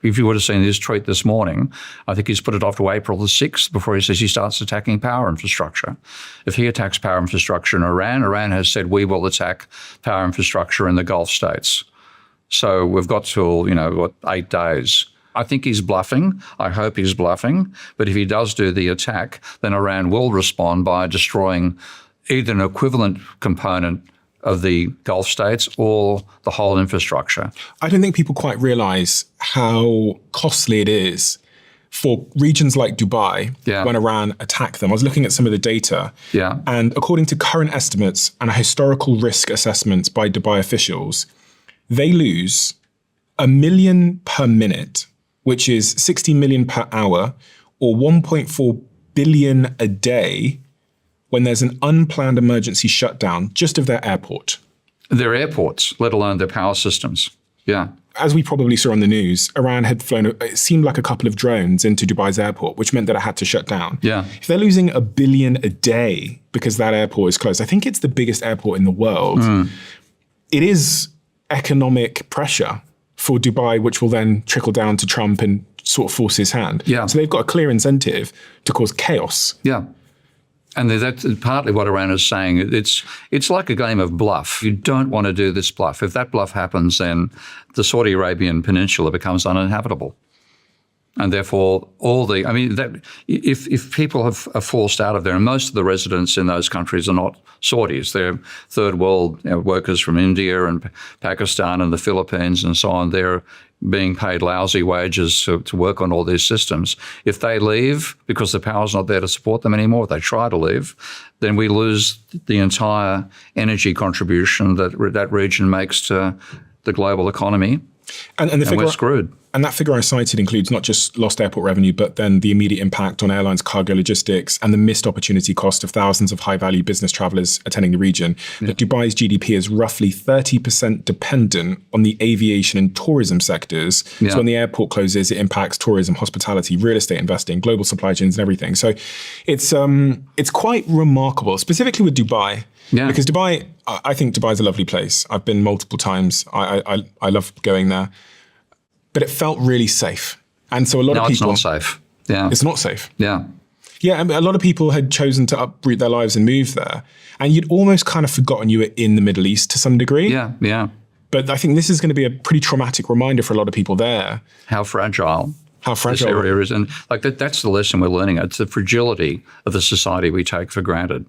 if you would have seen his tweet this morning, I think he's put it off to April the 6th before he says he starts attacking power infrastructure. If he attacks power infrastructure in Iran, Iran has said we will attack power infrastructure in the Gulf states. So we've got till, 8 days. I think he's bluffing. I hope he's bluffing. But if he does do the attack, then Iran will respond by destroying either an equivalent component of the Gulf states or the whole infrastructure. I don't think people quite realize how costly it is for regions like Dubai when Iran attack them. I was looking at some of the data. Yeah. And according to current estimates and historical risk assessments by Dubai officials, they lose $1 million per minute, which is 60 million per hour, or 1.4 billion a day when there's an unplanned emergency shutdown just of their airport. Their airports, let alone their power systems. Yeah. As we probably saw on the news, Iran had flown, it seemed like a couple of drones into Dubai's airport, which meant that it had to shut down. Yeah. If they're losing $1 billion a day because that airport is closed, I think it's the biggest airport in the world. It is economic pressure for Dubai, which will then trickle down to Trump and sort of force his hand. Yeah. So they've got a clear incentive to cause chaos. Yeah. And that's partly what Iran is saying. It's like a game of bluff. You don't want to do this bluff. If that bluff happens, then the Saudi Arabian Peninsula becomes uninhabitable. And therefore, if people are forced out of there, and most of the residents in those countries are not Saudis, they're third world workers from India and Pakistan and the Philippines and so on. They're being paid lousy wages to work on all these systems. If they leave because the power's not there to support them anymore, if they try to leave, then we lose the entire energy contribution that region makes to the global economy. And we're screwed. And that figure I cited includes not just lost airport revenue, but then the immediate impact on airlines, cargo logistics, and the missed opportunity cost of thousands of high-value business travelers attending the region. Yeah. Dubai's GDP is roughly 30% dependent on the aviation and tourism sectors. Yeah. So when the airport closes, it impacts tourism, hospitality, real estate investing, global supply chains, and everything. So it's quite remarkable, specifically with Dubai. Yeah. Because Dubai, I think Dubai is a lovely place. I've been multiple times. I love going there. But it felt really safe. And so a lot of people... No, it's not safe. Yeah. It's not safe. Yeah. Yeah, a lot of people had chosen to uproot their lives and move there. And you'd almost kind of forgotten you were in the Middle East to some degree. Yeah, yeah. But I think this is going to be a pretty traumatic reminder for a lot of people there. How fragile this area is. And that's the lesson we're learning. It's the fragility of the society we take for granted.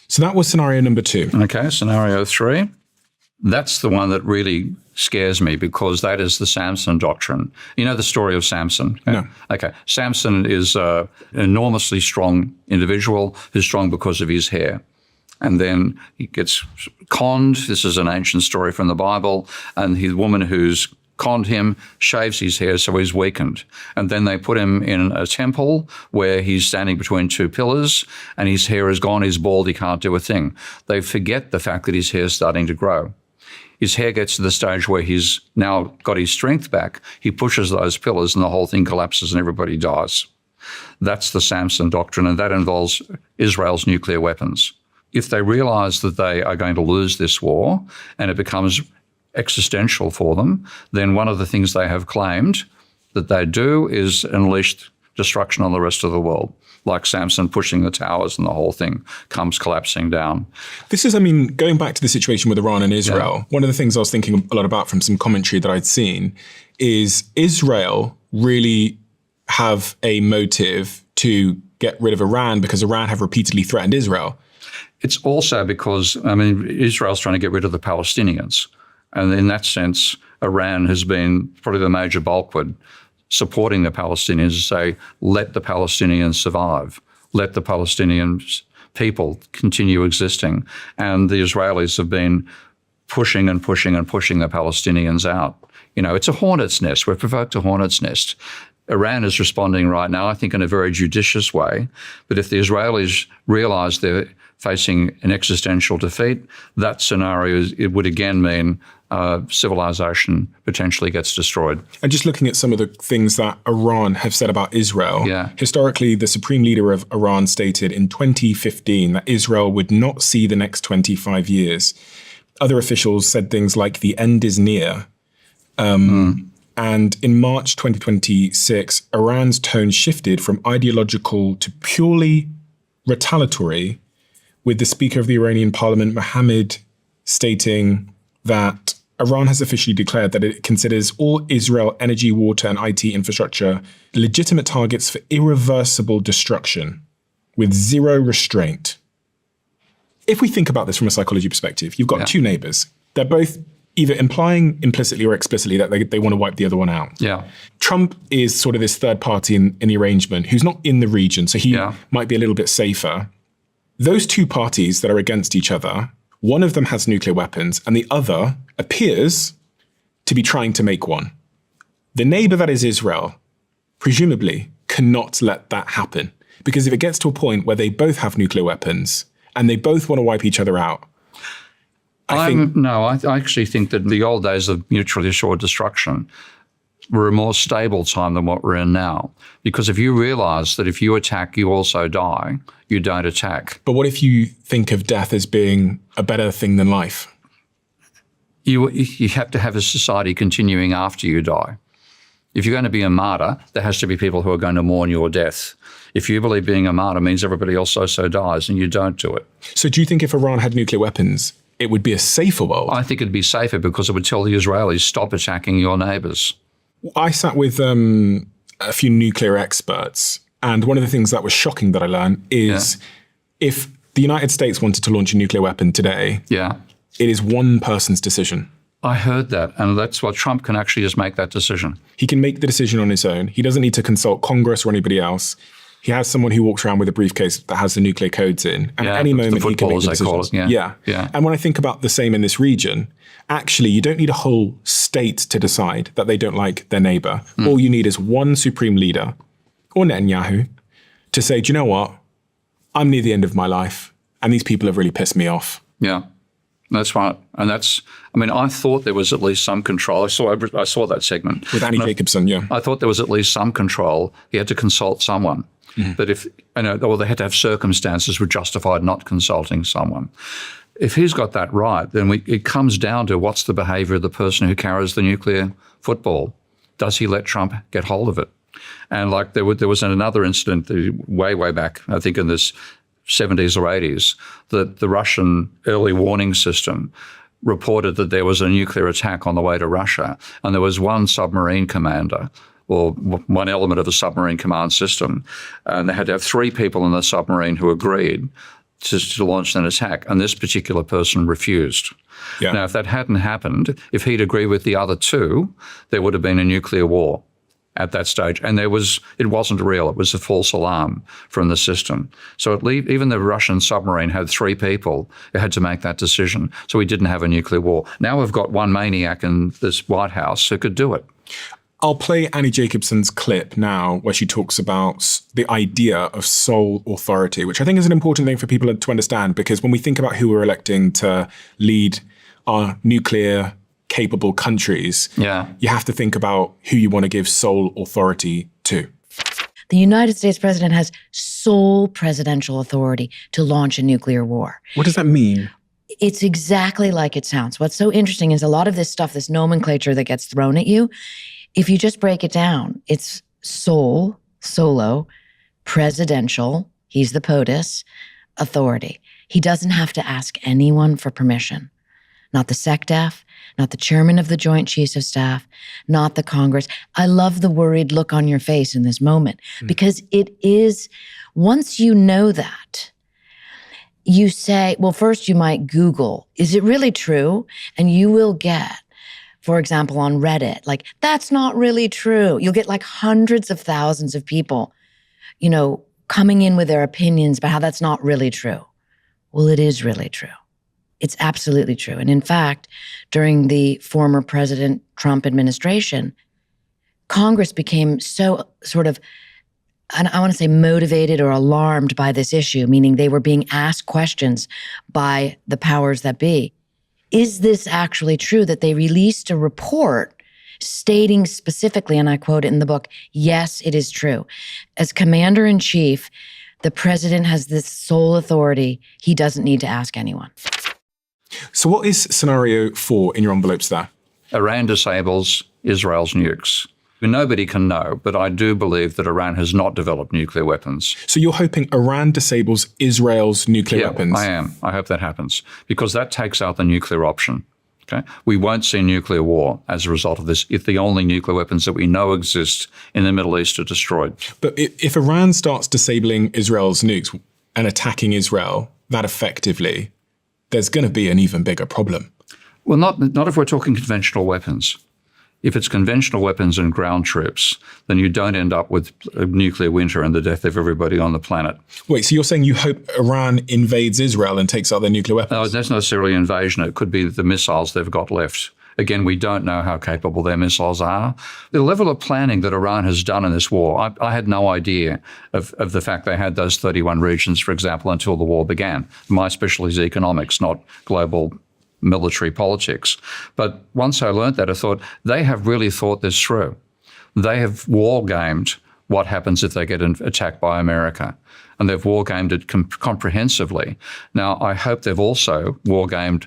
So that was scenario number 2. Okay, scenario 3. That's the one that really scares me because that is the Samson doctrine. You know the story of Samson? Okay? No. Okay. Samson is an enormously strong individual who's strong because of his hair. And then he gets conned. This is an ancient story from the Bible. And the woman who's conned him shaves his hair so he's weakened. And then they put him in a temple where he's standing between 2 pillars and his hair is gone, he's bald, he can't do a thing. They forget the fact that his hair is starting to grow. His hair gets to the stage where he's now got his strength back. He pushes those pillars and the whole thing collapses and everybody dies. That's the Samson doctrine, and that involves Israel's nuclear weapons. If they realize that they are going to lose this war and it becomes existential for them, then one of the things they have claimed that they do is unleash destruction on the rest of the world, like Samson pushing the towers and the whole thing comes collapsing down. This is, going back to the situation with Iran and Israel, one of the things I was thinking a lot about from some commentary that I'd seen is Israel really have a motive to get rid of Iran because Iran have repeatedly threatened Israel. It's also because, Israel's trying to get rid of the Palestinians. And in that sense, Iran has been probably the major bulkhead supporting the Palestinians to say, let the Palestinians survive. let the Palestinian people continue existing. And the Israelis have been pushing and pushing and pushing the Palestinians out. It's a hornet's nest. We've provoked a hornet's nest. Iran is responding right now, I think, in a very judicious way. But if the Israelis realise they're facing an existential defeat, that scenario, it would again mean civilization potentially gets destroyed. And just looking at some of the things that Iran have said about Israel, historically, the supreme leader of Iran stated in 2015 that Israel would not see the next 25 years. Other officials said things like the end is near. And in March 2026, Iran's tone shifted from ideological to purely retaliatory, with the Speaker of the Iranian Parliament, Mohammed, stating that Iran has officially declared that it considers all Israel energy, water, and IT infrastructure legitimate targets for irreversible destruction, with zero restraint. If we think about this from a psychology perspective, you've got two neighbors. They're both either implying implicitly or explicitly that they want to wipe the other one out. Yeah. Trump is sort of this third party in the arrangement who's not in the region, so he might be a little bit safer. Those two parties that are against each other, one of them has nuclear weapons and the other appears to be trying to make one. The neighbor that is Israel, presumably, cannot let that happen. Because if it gets to a point where they both have nuclear weapons and they both want to wipe each other out, I actually think that the old days of mutually assured destruction were a more stable time than what we're in now. Because if you realise that if you attack, you also die, you don't attack. But what if you think of death as being a better thing than life? You have to have a society continuing after you die. If you're going to be a martyr, there has to be people who are going to mourn your death. If you believe being a martyr means everybody else also dies and you don't do it. So do you think if Iran had nuclear weapons, it would be a safer world? I think it'd be safer because it would tell the Israelis, stop attacking your neighbours. I sat with a few nuclear experts, and one of the things that was shocking that I learned is if the United States wanted to launch a nuclear weapon today, it is one person's decision. I heard that, and that's why Trump can actually just make that decision. He can make the decision on his own. He doesn't need to consult Congress or anybody else. He has someone who walks around with a briefcase that has the nuclear codes in. And at any moment, he can make the decisions. And when I think about the same in this region, actually, you don't need a whole state to decide that they don't like their neighbor. All you need is one supreme leader, or Netanyahu, to say, do you know what? I'm near the end of my life, and these people have really pissed me off. Yeah, that's right. And I thought there was at least some control. I saw that segment. With Annie Jacobson, I thought there was at least some control. He had to consult someone. But they had to have circumstances which justified not consulting someone. If he's got that right, then it comes down to what's the behaviour of the person who carries the nuclear football. Does he let Trump get hold of it? And there was another incident way back, I think in the 70s or 80s, that the Russian early warning system reported that there was a nuclear attack on the way to Russia, and there was one submarine commander or one element of a submarine command system, and they had to have 3 people in the submarine who agreed to launch an attack, and this particular person refused. Now, if that hadn't happened, if he'd agreed with the other 2, there would have been a nuclear war at that stage. And it wasn't real. It was a false alarm from the system. So even the Russian submarine had 3 people who had to make that decision. So we didn't have a nuclear war. Now we've got one maniac in this White House who could do it. I'll play Annie Jacobson's clip now where she talks about the idea of sole authority, which I think is an important thing for people to understand, because when we think about who we're electing to lead our nuclear capable countries, you have to think about who you want to give sole authority to. The United States president has sole presidential authority to launch a nuclear war. What does that mean? It's exactly like it sounds. What's so interesting is a lot of this stuff, this nomenclature that gets thrown at you, if you just break it down, it's sole, solo, presidential, he's the POTUS, authority. He doesn't have to ask anyone for permission. Not the SecDef, not the chairman of the Joint Chiefs of Staff, not the Congress. I love the worried look on your face in this moment, because it is, once you know that, you say, well, first you might Google, is it really true? And you will get, for example, on Reddit, like, that's not really true. You'll get like hundreds of thousands of people, coming in with their opinions about how that's not really true. Well, it is really true. It's absolutely true. And in fact, during the former President Trump administration, Congress became so sort of, I want to say motivated or alarmed by this issue, meaning they were being asked questions by the powers that be. Is this actually true that they released a report stating specifically, and I quote it in the book, yes, it is true. As commander-in-chief, the president has this sole authority. He doesn't need to ask anyone. So what is scenario 4 in your envelopes there? Iran disables Israel's nukes. Nobody can know, but I do believe that Iran has not developed nuclear weapons. So you're hoping Iran disables Israel's nuclear weapons? I am. I hope that happens because that takes out the nuclear option. Okay? We won't see nuclear war as a result of this if the only nuclear weapons that we know exist in the Middle East are destroyed. But if Iran starts disabling Israel's nukes and attacking Israel that effectively, there's going to be an even bigger problem. Well, not if we're talking conventional weapons. If it's conventional weapons and ground troops, then you don't end up with a nuclear winter and the death of everybody on the planet. Wait, so you're saying you hope Iran invades Israel and takes out their nuclear weapons? No, that's not necessarily invasion. It could be the missiles they've got left. Again, we don't know how capable their missiles are. The level of planning that Iran has done in this war, I had no idea of the fact they had those 31 regions, for example, until the war began. My specialty is economics, not global military politics. But once I learned that, I thought, they have really thought this through. They have war-gamed what happens if they get attacked by America. And they've war-gamed it comprehensively. Now, I hope they've also war-gamed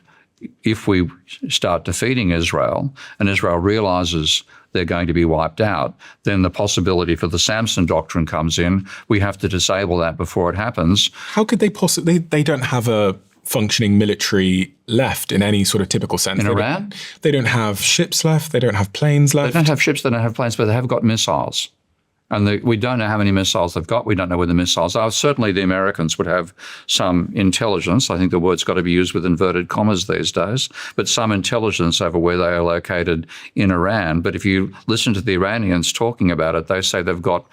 if we start defeating Israel and Israel realizes they're going to be wiped out, then the possibility for the Samson Doctrine comes in. We have to disable that before it happens. How could they possibly, they don't have a functioning military left in any sort of typical sense. In Iran? They don't have ships left. They don't have planes left. They don't have ships, they don't have planes, but they have got missiles. And we don't know how many missiles they've got. We don't know where the missiles are. Certainly the Americans would have some intelligence. I think the word's got to be used with inverted commas these days, but some intelligence over where they are located in Iran. But if you listen to the Iranians talking about it, they say they've got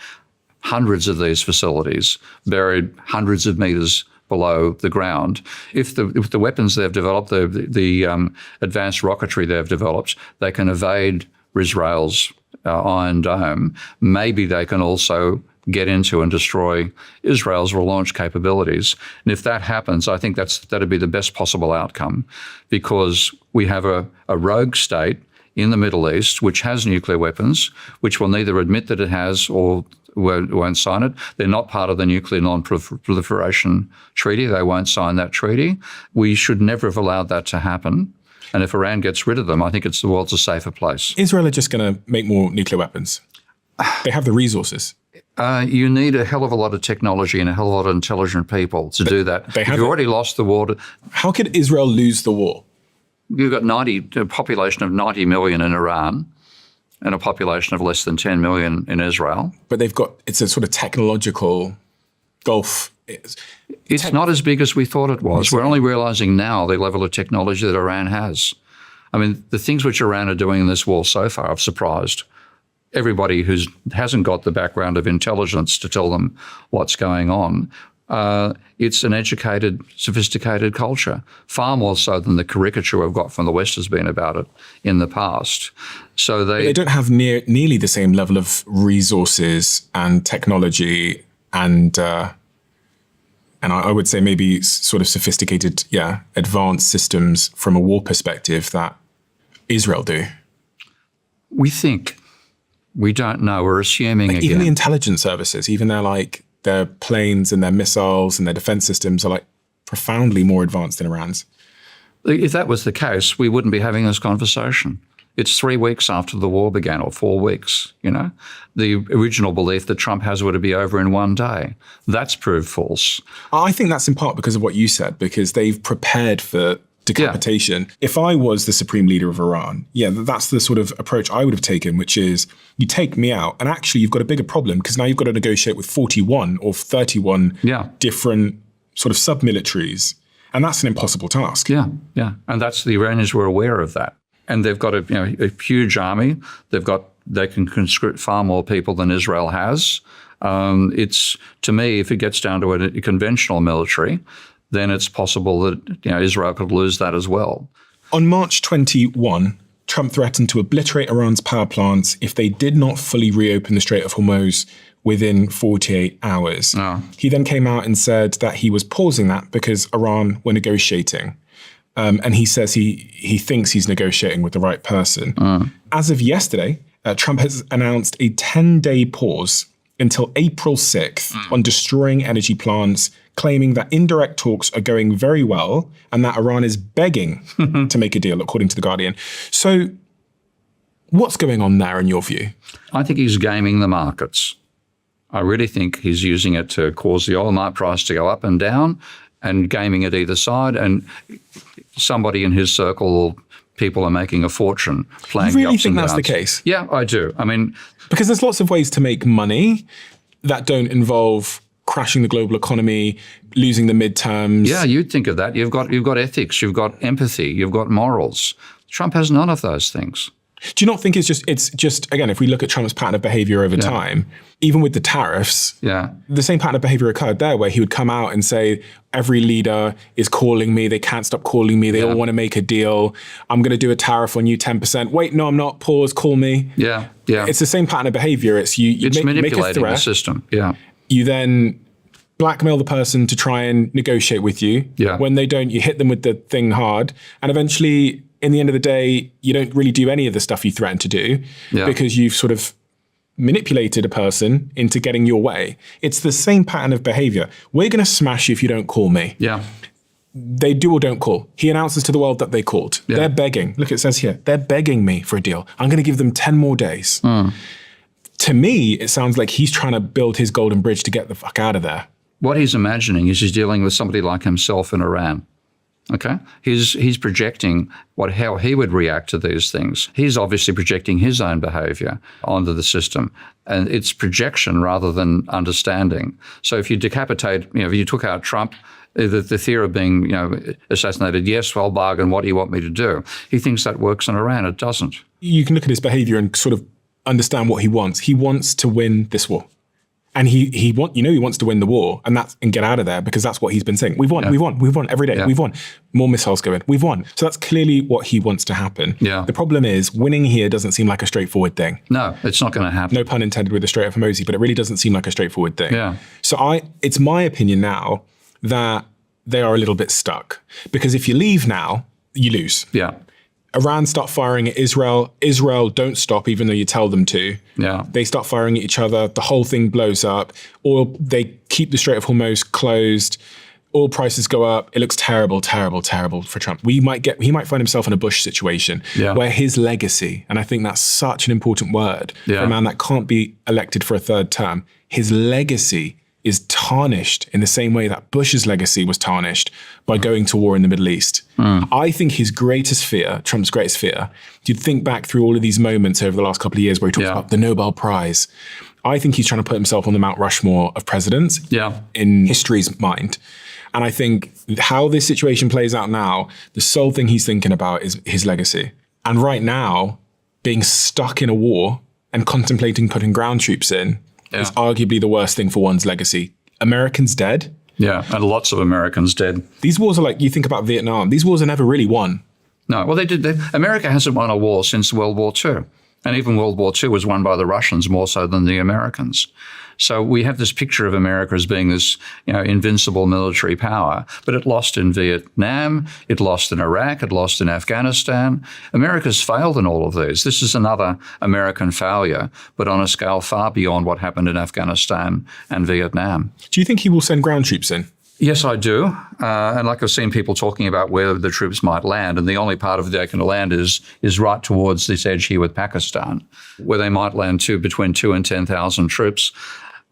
hundreds of these facilities buried hundreds of meters below the ground. If the weapons they've developed, the advanced rocketry they've developed, they can evade Israel's Iron Dome. Maybe they can also get into and destroy Israel's launch capabilities. And if that happens, I think that'd be the best possible outcome, because we have a rogue state in the Middle East which has nuclear weapons, which will neither admit that it has or won't sign it. They're not part of the Nuclear Non-Proliferation Treaty. They won't sign that treaty. We should never have allowed that to happen. And if Iran gets rid of them, I think the world's a safer place. Israel are just going to make more nuclear weapons. They have the resources. You need a hell of a lot of technology and a hell of a lot of intelligent people to do that. If you've already lost the war. How could Israel lose the war? You've got a population of 90 million in Iran and a population of less than 10 million in Israel. But it's a sort of technological gulf. It's not as big as we thought it was. We're only realizing now the level of technology that Iran has. I mean, the things which Iran are doing in this war so far have surprised everybody who hasn't got the background of intelligence to tell them what's going on. It's an educated, sophisticated culture, far more so than the caricature we've got from the West has been about it in the past. So they don't have nearly the same level of resources and technology and I would say maybe sort of sophisticated, advanced systems from a war perspective that Israel do. We think. We don't know. We're assuming again. Even the intelligence services, even their planes and their missiles and their defense systems are profoundly more advanced than Iran's. If that was the case, we wouldn't be having this conversation. It's 3 weeks after the war began, or 4 weeks, The original belief that Trump has would be over in one day. That's proved false. I think that's in part because of what you said, because they've prepared for decapitation. Yeah. If I was the supreme leader of Iran, that's the sort of approach I would have taken, which is you take me out and actually you've got a bigger problem because now you've got to negotiate with 41 or 31 different sort of sub-militaries. And that's an impossible task. Yeah. And the Iranians were aware of that. And they've got a huge army. They can conscript far more people than Israel has. It's, to me, if it gets down to a conventional military, then it's possible that Israel could lose that as well. On March 21, Trump threatened to obliterate Iran's power plants if they did not fully reopen the Strait of Hormuz within 48 hours. He then came out and said that he was pausing that because Iran were negotiating. And he says he thinks he's negotiating with the right person. As of yesterday, Trump has announced a 10-day pause until April 6th on destroying energy plants, claiming that indirect talks are going very well and that Iran is begging to make a deal, according to The Guardian. So what's going on there in your view? I think he's gaming the markets. I really think he's using it to cause the oil market price to go up and down and gaming it either side. And somebody in his circle, people are making a fortune playing You really the ups think and that's downs. the case? Yeah, I do. I mean, because there's lots of ways to make money that don't involve crashing the global economy, losing the midterms. yeah, you'd think of that. You've got ethics, you've got empathy, you've got morals. Trump has none of those things. Do you not think it's just again, if we look at Trump's pattern of behavior over time, even with the tariffs, the same pattern of behavior occurred there where he would come out and say, every leader is calling me, they can't stop calling me, they all want to make a deal, I'm going to do a tariff on you 10%. Wait, no, I'm not, pause, call me. Yeah. It's the same pattern of behavior. It's make a manipulating threat, the system. Yeah. you then blackmail the person to try and negotiate with you. Yeah. When they don't, you hit them with the thing hard. And eventually, in the end of the day, you don't really do any of the stuff you threaten to do because you've sort of manipulated a person into getting your way. It's the same pattern of behavior. We're going to smash you if you don't call me. Yeah. They do or don't call. He announces to the world that they called. Yeah. They're begging. Look, it says here, they're begging me for a deal. I'm going to give them 10 more days. To me, it sounds like he's trying to build his golden bridge to get the fuck out of there. What he's imagining is he's dealing with somebody like himself in Iran. Okay? He's projecting how he would react to these things. He's obviously projecting his own behavior onto the system. And it's projection rather than understanding. So if you decapitate, if you took out Trump, the theory of being, assassinated, yes, well, bargain, what do you want me to do? He thinks that works in Iran. It doesn't. You can look at his behavior and sort of understand what he wants. He wants to win this war. And he wants to win the war and get out of there because that's what he's been saying. We've won every day. We've won. More missiles go in. We've won. So that's clearly what he wants to happen. Yeah. The problem is winning here doesn't seem like a straightforward thing. No, it's not going to happen. No pun intended with the Strait of Hormuz, but it really doesn't seem like a straightforward thing. Yeah. So it's my opinion now that they are a little bit stuck because if you leave now, you lose. Yeah. Iran start firing at Israel. Israel don't stop even though you tell them to. Yeah. They start firing at each other. The whole thing blows up. Or they keep the Strait of Hormuz closed. Oil prices go up. It looks terrible, terrible, terrible for Trump. He might find himself in a Bush situation where his legacy, and I think that's such an important word for a man that can't be elected for a third term, his legacy is tarnished in the same way that Bush's legacy was tarnished by going to war in the Middle East. I think his greatest fear, Trump's greatest fear, you'd think back through all of these moments over the last couple of years where he talks about the Nobel Prize. I think he's trying to put himself on the Mount Rushmore of presidents in history's mind. And I think how this situation plays out now, the sole thing he's thinking about is his legacy. And right now, being stuck in a war and contemplating putting ground troops in is arguably the worst thing for one's legacy. Americans dead. Yeah, and lots of Americans dead. These wars are like, you think about Vietnam, these wars are never really won. No, well, America hasn't won a war since World War II. And even World War II was won by the Russians more so than the Americans. So we have this picture of America as being this, invincible military power, but it lost in Vietnam, it lost in Iraq, it lost in Afghanistan. America's failed in all of these. This is another American failure, but on a scale far beyond what happened in Afghanistan and Vietnam. Do you think he will send ground troops in? Yes, I do. And like I've seen people talking about where the troops might land, and the only part of they can land is right towards this edge here with Pakistan, where they might land between 2,000 and 10,000 troops.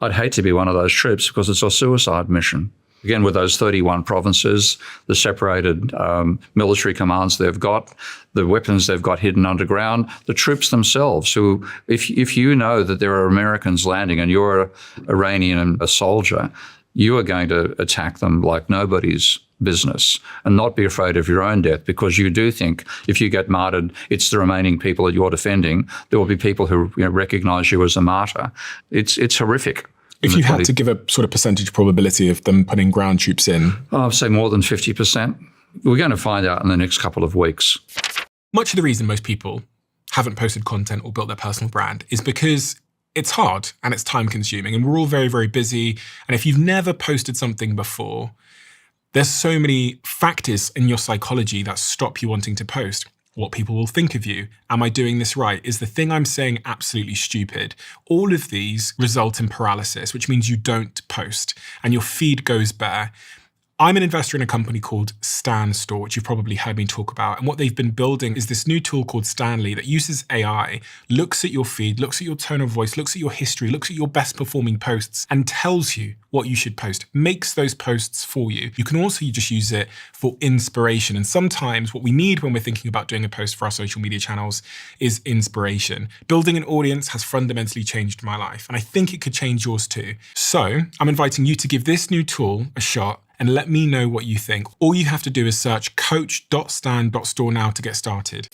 I'd hate to be one of those troops because it's a suicide mission. Again, with those 31 provinces, the separated military commands they've got, the weapons they've got hidden underground, the troops themselves who, if you know that there are Americans landing and you're an Iranian and a soldier, you are going to attack them like nobody's business and not be afraid of your own death because you do think if you get martyred, it's the remaining people that you're defending. There will be people who recognize you as a martyr. It's horrific. If you had to give a sort of percentage probability of them putting ground troops in? I'd say more than 50%. We're going to find out in the next couple of weeks. Much of the reason most people haven't posted content or built their personal brand is because it's hard and it's time consuming and we're all very, very busy. And if you've never posted something before, there's so many factors in your psychology that stop you wanting to post. What people will think of you. Am I doing this right? Is the thing I'm saying absolutely stupid? All of these result in paralysis, which means you don't post and your feed goes bare. I'm an investor in a company called Stan Store, which you've probably heard me talk about. And what they've been building is this new tool called Stanley that uses AI, looks at your feed, looks at your tone of voice, looks at your history, looks at your best performing posts and tells you what you should post, makes those posts for you. You can also just use it for inspiration. And sometimes what we need when we're thinking about doing a post for our social media channels is inspiration. Building an audience has fundamentally changed my life, and I think it could change yours too. So I'm inviting you to give this new tool a shot and let me know what you think. All you have to do is search coach.stan.store now to get started.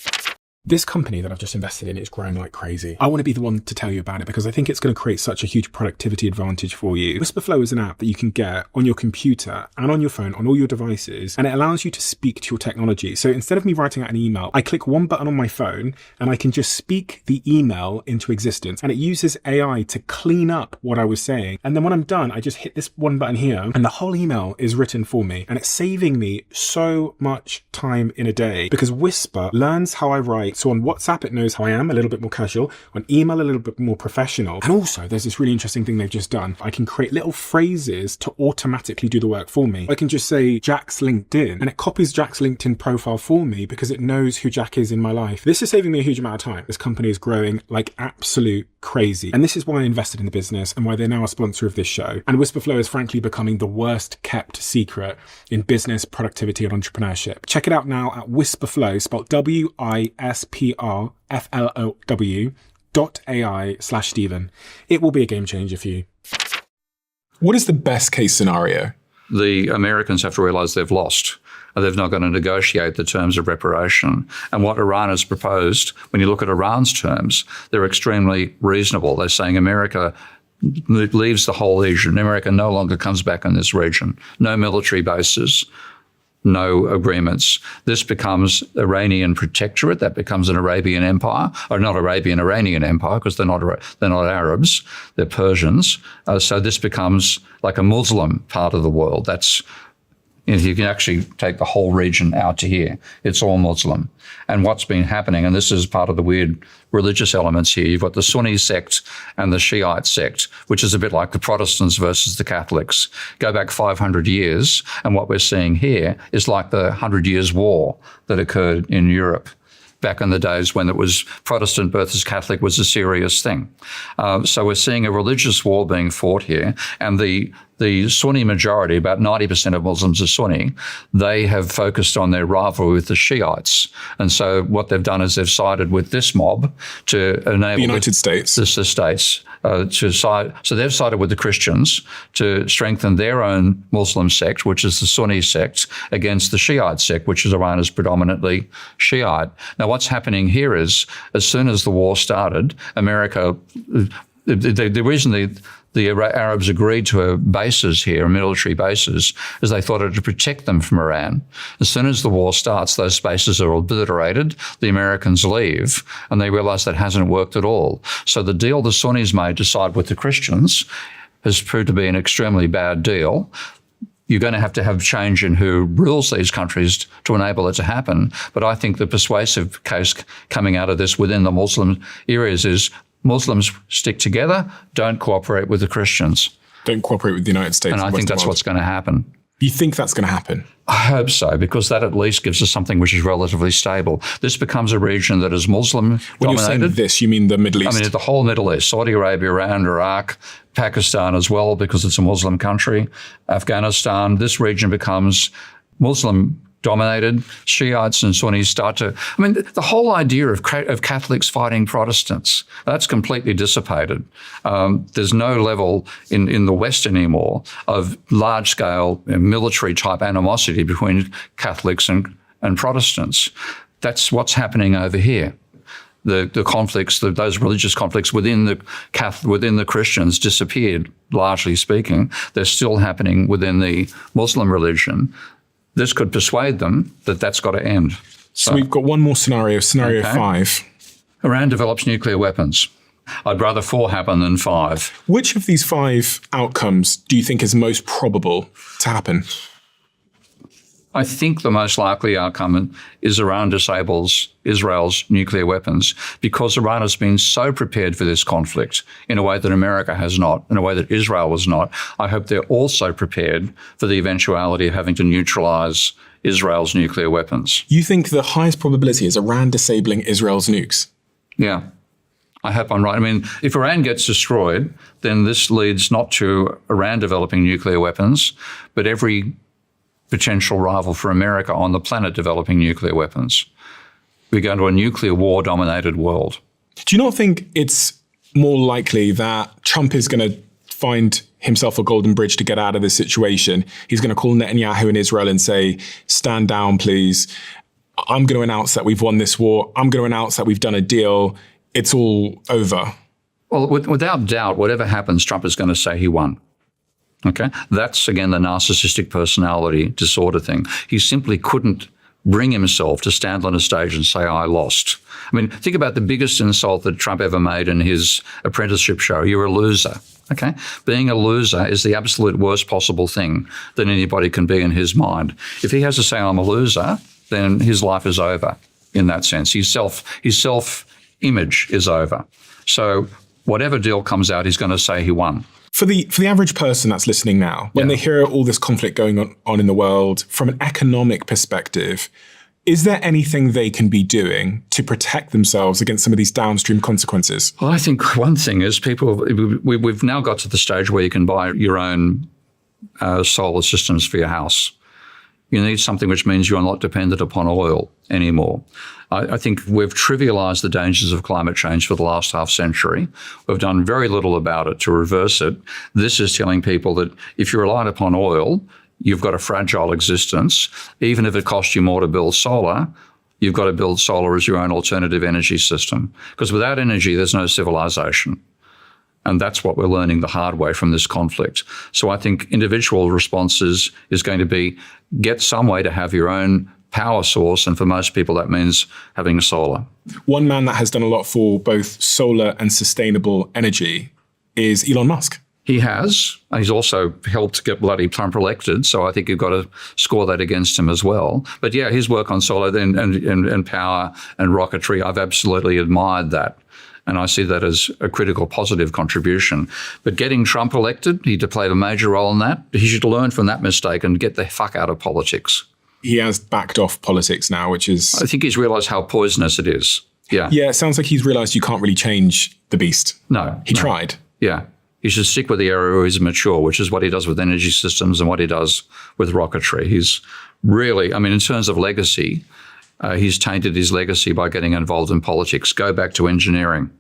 This company that I've just invested in is growing like crazy. I want to be the one to tell you about it because I think it's going to create such a huge productivity advantage for you. Whisperflow is an app that you can get on your computer and on your phone, on all your devices, and it allows you to speak to your technology. So instead of me writing out an email, I click one button on my phone and I can just speak the email into existence. And it uses AI to clean up what I was saying. And then when I'm done, I just hit this one button here and the whole email is written for me. And it's saving me so much time in a day because Whisper learns how I write. So on WhatsApp, it knows how I am, a little bit more casual. On email, a little bit more professional. And also, there's this really interesting thing they've just done. I can create little phrases to automatically do the work for me. I can just say Jack's LinkedIn, and it copies Jack's LinkedIn profile for me because it knows who Jack is in my life. This is saving me a huge amount of time. This company is growing like absolute crazy. And this is why I invested in the business and why they're now a sponsor of this show. And Whisperflow is frankly becoming the worst kept secret in business, productivity, and entrepreneurship. Check it out now at Whisperflow, spelled WISPRFLOW.ai/Stephen. It will be a game changer for you. What is the best case scenario? The Americans have to realize they've lost. They've not going to negotiate the terms of reparation. And what Iran has proposed, when you look at Iran's terms, they're extremely reasonable. They're saying America leaves the whole region. America no longer comes back in this region. No military bases, no agreements. This becomes Iranian protectorate. That becomes an Arabian empire, or not Arabian, Iranian empire, because they're not Arabs, they're Persians. So this becomes like a Muslim part of the world. That's, you can actually take the whole region out to here. It's all Muslim. And what's been happening, and this is part of the weird religious elements here, you've got the Sunni sect and the Shiite sect, which is a bit like the Protestants versus the Catholics. Go back 500 years, and what we're seeing here is like the 100 Years' War that occurred in Europe back in the days when it was Protestant versus Catholic was a serious thing. So we're seeing a religious war being fought here, and the Sunni majority, about 90% of Muslims are Sunni, they have focused on their rivalry with the Shiites. And so what they've done is they've sided with this mob to enable the United States. The states to side. So they've sided with the Christians to strengthen their own Muslim sect, which is the Sunni sect, against the Shiite sect, which is Iran is predominantly Shiite. Now, what's happening here is, as soon as the war started, America, the reason the Arabs agreed to bases here, military bases, is they thought it would protect them from Iran. As soon as the war starts, those bases are obliterated, the Americans leave, and they realize that hasn't worked at all. So the deal the Sunnis made to side with the Christians has proved to be an extremely bad deal. You're going to have change in who rules these countries to enable it to happen. But I think the persuasive case coming out of this within the Muslim areas is Muslims stick together, don't cooperate with the Christians. Don't cooperate with the United States. And I think that's what's going to happen. You think that's going to happen? I hope so, because that at least gives us something which is relatively stable. This becomes a region that is Muslim dominated. When you're saying this, you mean the Middle East? I mean, the whole Middle East, Saudi Arabia, Iran, Iraq, Pakistan as well, because it's a Muslim country, Afghanistan. This region becomes Muslim dominated. Shiites and Sunnis start to, I mean, the whole idea of Catholics fighting Protestants, that's completely dissipated. There's no level in the West anymore of large-scale military-type animosity between Catholics and Protestants. That's what's happening over here. the conflicts, those religious conflicts within the Christians disappeared, largely speaking. They're still happening within the Muslim religion. This could persuade them that that's got to end. So we've got one more scenario, scenario 5. Iran develops nuclear weapons. I'd rather 4 happen than 5. Which of these 5 outcomes do you think is most probable to happen? I think the most likely outcome is Iran disables Israel's nuclear weapons, because Iran has been so prepared for this conflict in a way that America has not, in a way that Israel was not. I hope they're also prepared for the eventuality of having to neutralize Israel's nuclear weapons. You think the highest probability is Iran disabling Israel's nukes? Yeah. I hope I'm right. I mean, if Iran gets destroyed, then this leads not to Iran developing nuclear weapons, but every potential rival for America on the planet developing nuclear weapons. We go into a nuclear war-dominated world. Do you not think it's more likely that Trump is going to find himself a golden bridge to get out of this situation? He's going to call Netanyahu in Israel and say, stand down, please. I'm going to announce that we've won this war. I'm going to announce that we've done a deal. It's all over. Well, without doubt, whatever happens, Trump is going to say he won. Okay? That's, again, the narcissistic personality disorder thing. He simply couldn't bring himself to stand on a stage and say, I lost. I mean, think about the biggest insult that Trump ever made in his apprenticeship show. You're a loser. Okay? Being a loser is the absolute worst possible thing that anybody can be in his mind. If he has to say, I'm a loser, then his life is over in that sense. His self-image is over. So whatever deal comes out, he's going to say he won. For the average person that's listening now, when they hear all this conflict going on in the world, from an economic perspective, is there anything they can be doing to protect themselves against some of these downstream consequences? Well, I think one thing is we've now got to the stage where you can buy your own solar systems for your house. You need something which means you're not dependent upon oil anymore. I think we've trivialized the dangers of climate change for the last half century. We've done very little about it to reverse it. This is telling people that if you're reliant upon oil, you've got a fragile existence. Even if it costs you more to build solar, you've got to build solar as your own alternative energy system. Because without energy, there's no civilization. And that's what we're learning the hard way from this conflict. So I think individual responses is going to be get some way to have your own power source. And for most people, that means having solar. One man that has done a lot for both solar and sustainable energy is Elon Musk. He has. He's also helped get bloody Trump elected. So I think you've got to score that against him as well. But yeah, his work on solar and power and rocketry, I've absolutely admired that. And I see that as a critical positive contribution. But getting Trump elected, he played a major role in that. He should learn from that mistake and get the fuck out of politics. He has backed off politics now, which is... I think he's realised how poisonous it is. Yeah. Yeah, it sounds like he's realised you can't really change the beast. No. He tried. Yeah. He should stick with the area where he's mature, which is what he does with energy systems and what he does with rocketry. He's really, I mean, in terms of legacy, he's tainted his legacy by getting involved in politics. Go back to engineering.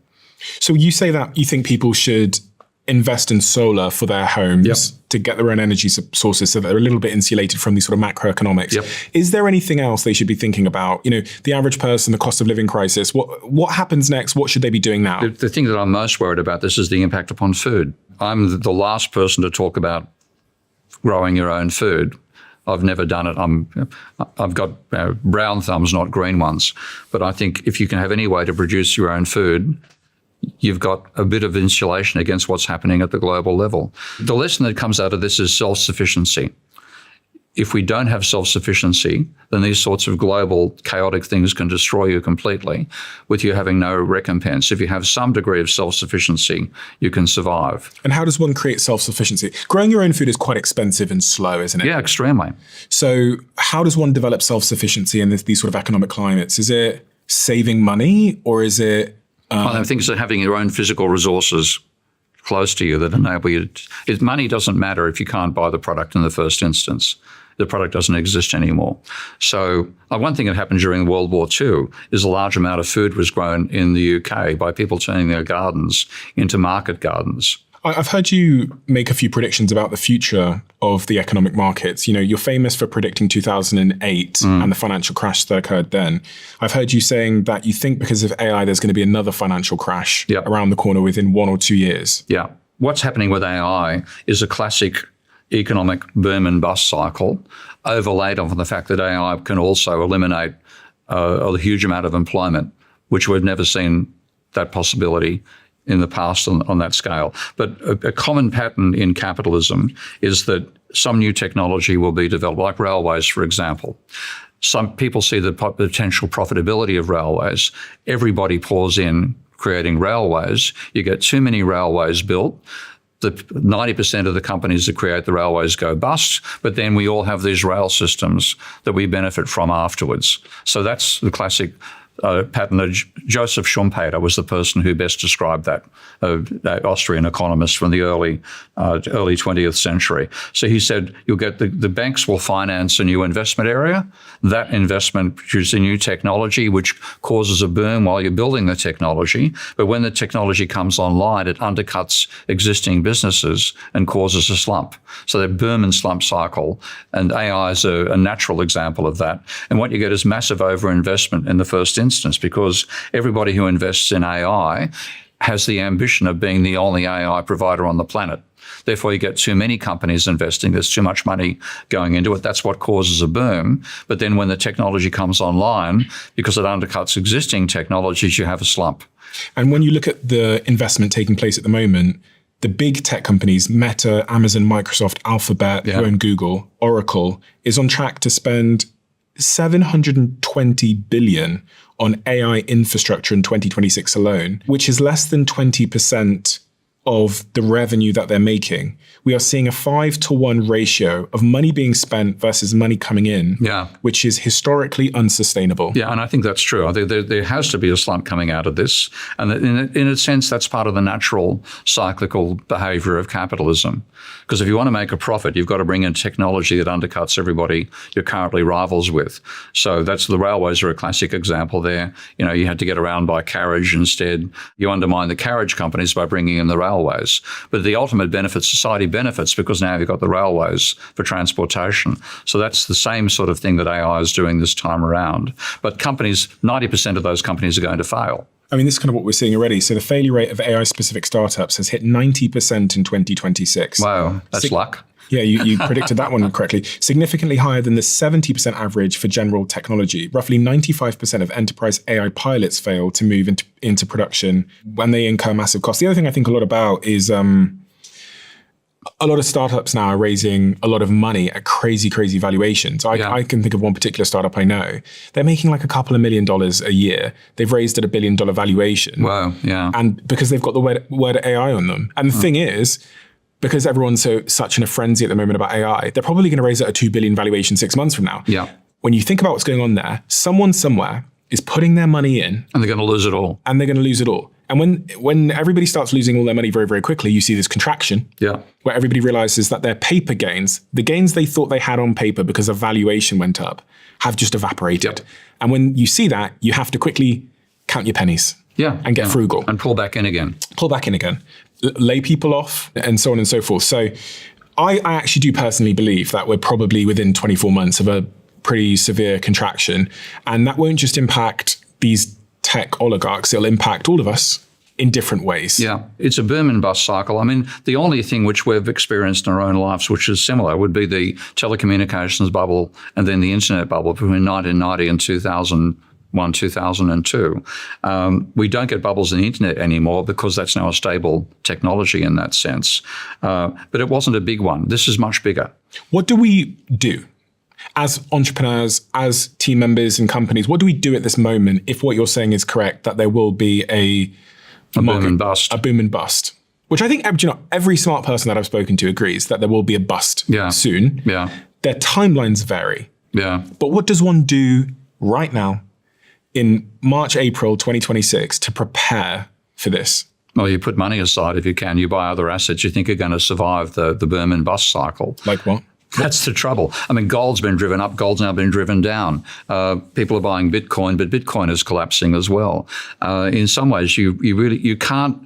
So you say that you think people should invest in solar for their homes to get their own energy sources so that they're a little bit insulated from these sort of macroeconomics. Yep. Is there anything else they should be thinking about? You know, the average person, the cost of living crisis, what happens next? What should they be doing now? The thing that I'm most worried about this is the impact upon food. I'm the last person to talk about growing your own food. I've never done it. I've got brown thumbs, not green ones. But I think if you can have any way to produce your own food, you've got a bit of insulation against what's happening at the global level. The lesson that comes out of this is self-sufficiency. If we don't have self-sufficiency, then these sorts of global chaotic things can destroy you completely with you having no recompense. If you have some degree of self-sufficiency, you can survive. And how does one create self-sufficiency? Growing your own food is quite expensive and slow, isn't it? Yeah, extremely. So how does one develop self-sufficiency in these sort of economic climates? Is it saving money or is it... I think it's having your own physical resources close to you that enable you to... Money doesn't matter if you can't buy the product in the first instance. The product doesn't exist anymore. So one thing that happened during World War II is a large amount of food was grown in the UK by people turning their gardens into market gardens. I've heard you make a few predictions about the future of the economic markets. You know, you're famous for predicting 2008 and the financial crash that occurred then. I've heard you saying that you think because of AI, there's going to be another financial crash around the corner within 1 or 2 years. Yeah. What's happening with AI is a classic economic boom and bust cycle, overlaid on the fact that AI can also eliminate a huge amount of employment, which we've never seen that possibility in the past on that scale. But a common pattern in capitalism is that some new technology will be developed, like railways, for example. Some people see the potential profitability of railways. Everybody pours in creating railways. You get too many railways built. 90% of the companies that create the railways go bust, but then we all have these rail systems that we benefit from afterwards. So that's the classic pattern. Joseph Schumpeter was the person who best described that Austrian economist from the early 20th century. So he said, you'll get the banks will finance a new investment area. That investment produces a new technology, which causes a boom while you're building the technology. But when the technology comes online, it undercuts existing businesses and causes a slump. So that boom and slump cycle, and AI is a natural example of that. And what you get is massive overinvestment in the first instance, because everybody who invests in AI has the ambition of being the only AI provider on the planet. Therefore, you get too many companies investing. There's too much money going into it. That's what causes a boom. But then when the technology comes online, because it undercuts existing technologies, you have a slump. And when you look at the investment taking place at the moment, the big tech companies, Meta, Amazon, Microsoft, Alphabet, who own Google, Oracle, is on track to spend $720 billion on AI infrastructure in 2026 alone, which is less than 20% of the revenue that they're making. We are seeing a 5-to-1 ratio of money being spent versus money coming in, which is historically unsustainable. Yeah, and I think that's true. I think there has to be a slump coming out of this. And in a sense, that's part of the natural cyclical behavior of capitalism. Because if you want to make a profit, you've got to bring in technology that undercuts everybody you're currently rivals with. So the railways are a classic example there. You know, you had to get around by carriage instead. You undermine the carriage companies by bringing in the railways. But the ultimate benefit, society benefits, because now you've got the railways for transportation. So that's the same sort of thing that AI is doing this time around. But companies, 90% of those companies are going to fail. I mean, this is kind of what we're seeing already. So the failure rate of AI-specific startups has hit 90% in 2026. Wow, that's luck. Yeah, you predicted that one correctly. Significantly higher than the 70% average for general technology. Roughly 95% of enterprise AI pilots fail to move into production when they incur massive costs. The other thing I think a lot about is a lot of startups now are raising a lot of money at crazy, crazy valuations. I can think of one particular startup I know. They're making like a couple of $1 million a year. They've raised at $1 billion valuation. Wow, yeah. And because they've got the word AI on them. And the thing is, because everyone's such in a frenzy at the moment about AI, they're probably going to raise it at a $2 billion valuation 6 months from now. Yeah. When you think about what's going on there, someone somewhere is putting their money in. And they're going to lose it all. And when everybody starts losing all their money very, very quickly, you see this contraction where everybody realizes that their paper gains, the gains they thought they had on paper because a valuation went up, have just evaporated. And when you see that, you have to quickly count your pennies and get frugal. And pull back in again. Lay people off and so on and so forth. So I actually do personally believe that we're probably within 24 months of a pretty severe contraction. And that won't just impact these tech oligarchs, it'll impact all of us in different ways. Yeah, it's a boom and bust cycle. I mean, the only thing which we've experienced in our own lives, which is similar, would be the telecommunications bubble and then the internet bubble between 1990 and 2001, 2002. We don't get bubbles in the internet anymore because that's now a stable technology in that sense. But it wasn't a big one. This is much bigger. What do we do? As entrepreneurs, as team members in companies, what do we do at this moment if what you're saying is correct, that there will be a boom and bust? A boom and bust. Which I think every smart person that I've spoken to agrees that there will be a bust soon. Yeah. Their timelines vary. Yeah. But what does one do right now in March, April 2026 to prepare for this? Well, you put money aside if you can. You buy other assets you think are going to survive the boom and bust cycle. Like what? That's the trouble. I mean, gold's been driven up. Gold's now been driven down. People are buying Bitcoin, but Bitcoin is collapsing as well. In some ways, you can't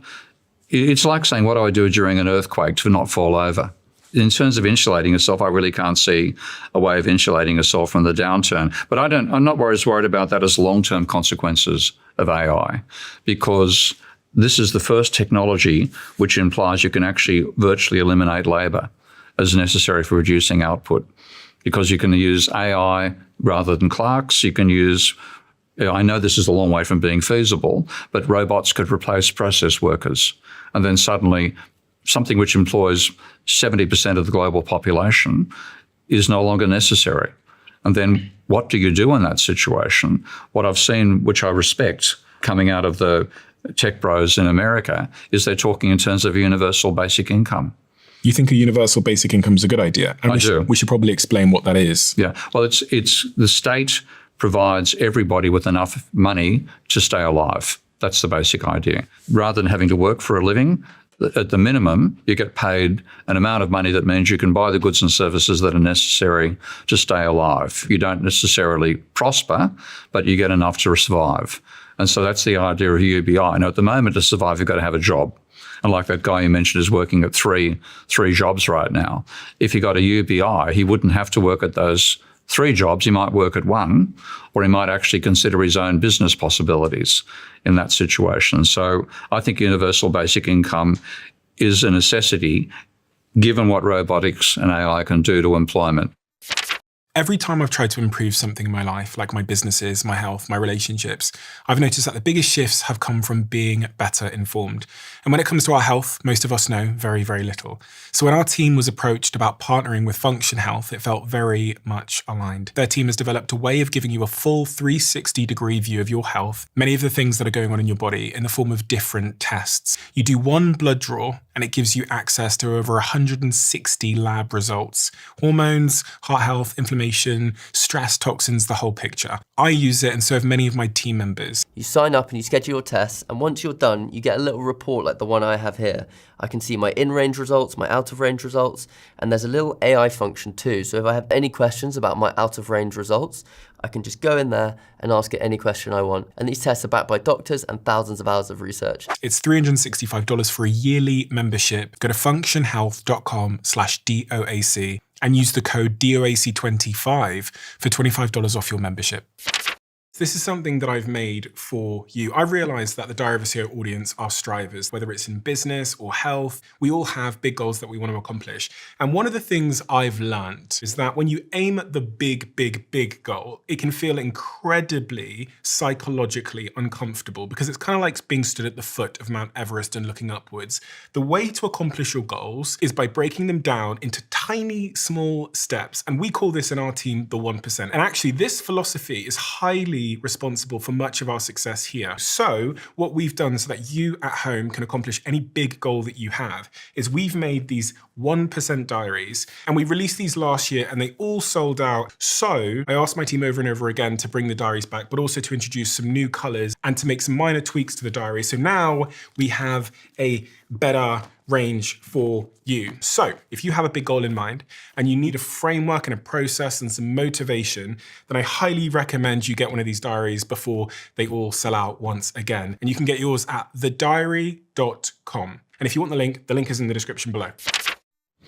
it's like saying, what do I do during an earthquake to not fall over? In terms of insulating yourself, I really can't see a way of insulating yourself from the downturn. But I'm not as worried about that as long-term consequences of AI, because this is the first technology which implies you can actually virtually eliminate labour as necessary for reducing output, because you can use AI rather than clerks. You can use, I know this is a long way from being feasible, but robots could replace process workers. And then suddenly something which employs 70% of the global population is no longer necessary. And then what do you do in that situation? What I've seen, which I respect, coming out of the tech bros in America, is they're talking in terms of a universal basic income. You think a universal basic income is a good idea? And I do. We should probably explain what that is. Yeah. Well, it's the state provides everybody with enough money to stay alive. That's the basic idea. Rather than having to work for a living, at the minimum, you get paid an amount of money that means you can buy the goods and services that are necessary to stay alive. You don't necessarily prosper, but you get enough to survive. And so that's the idea of UBI. Now, at the moment, to survive, you've got to have a job. And like that guy you mentioned is working at three jobs right now. If he got a UBI, he wouldn't have to work at those 3 jobs. He might work at 1, or he might actually consider his own business possibilities in that situation. So I think universal basic income is a necessity given what robotics and AI can do to employment. Every time I've tried to improve something in my life, like my businesses, my health, my relationships, I've noticed that the biggest shifts have come from being better informed. And when it comes to our health, most of us know very, very little. So when our team was approached about partnering with Function Health, it felt very much aligned. Their team has developed a way of giving you a full 360-degree view of your health, many of the things that are going on in your body in the form of different tests. You do one blood draw, and it gives you access to over 160 lab results. Hormones, heart health, inflammation, stress, toxins, the whole picture. I use it and so have many of my team members. You sign up and you schedule your tests, and once you're done, you get a little report like the one I have here. I can see my in-range results, my out-of-range results, and there's a little AI function too. So if I have any questions about my out-of-range results, I can just go in there and ask it any question I want. And these tests are backed by doctors and thousands of hours of research. It's $365 for a yearly membership. Go to functionhealth.com/DOAC and use the code DOAC25 for $25 off your membership. This is something that I've made for you. I realize that the Diary of a CEO audience are strivers, whether it's in business or health. We all have big goals that we want to accomplish. And one of the things I've learned is that when you aim at the big, big, big goal, it can feel incredibly psychologically uncomfortable because it's kind of like being stood at the foot of Mount Everest and looking upwards. The way to accomplish your goals is by breaking them down into tiny, small steps. And we call this in our team the 1%. And actually, this philosophy is highly responsible for much of our success here. So what we've done so that you at home can accomplish any big goal that you have is we've made these 1% diaries, and we released these last year and they all sold out. So I asked my team over and over again to bring the diaries back, but also to introduce some new colors and to make some minor tweaks to the diary. So now we have a better range for you. So if you have a big goal in mind and you need a framework and a process and some motivation, then I highly recommend you get one of these diaries before they all sell out once again. And you can get yours at thediary.com. And if you want the link is in the description below.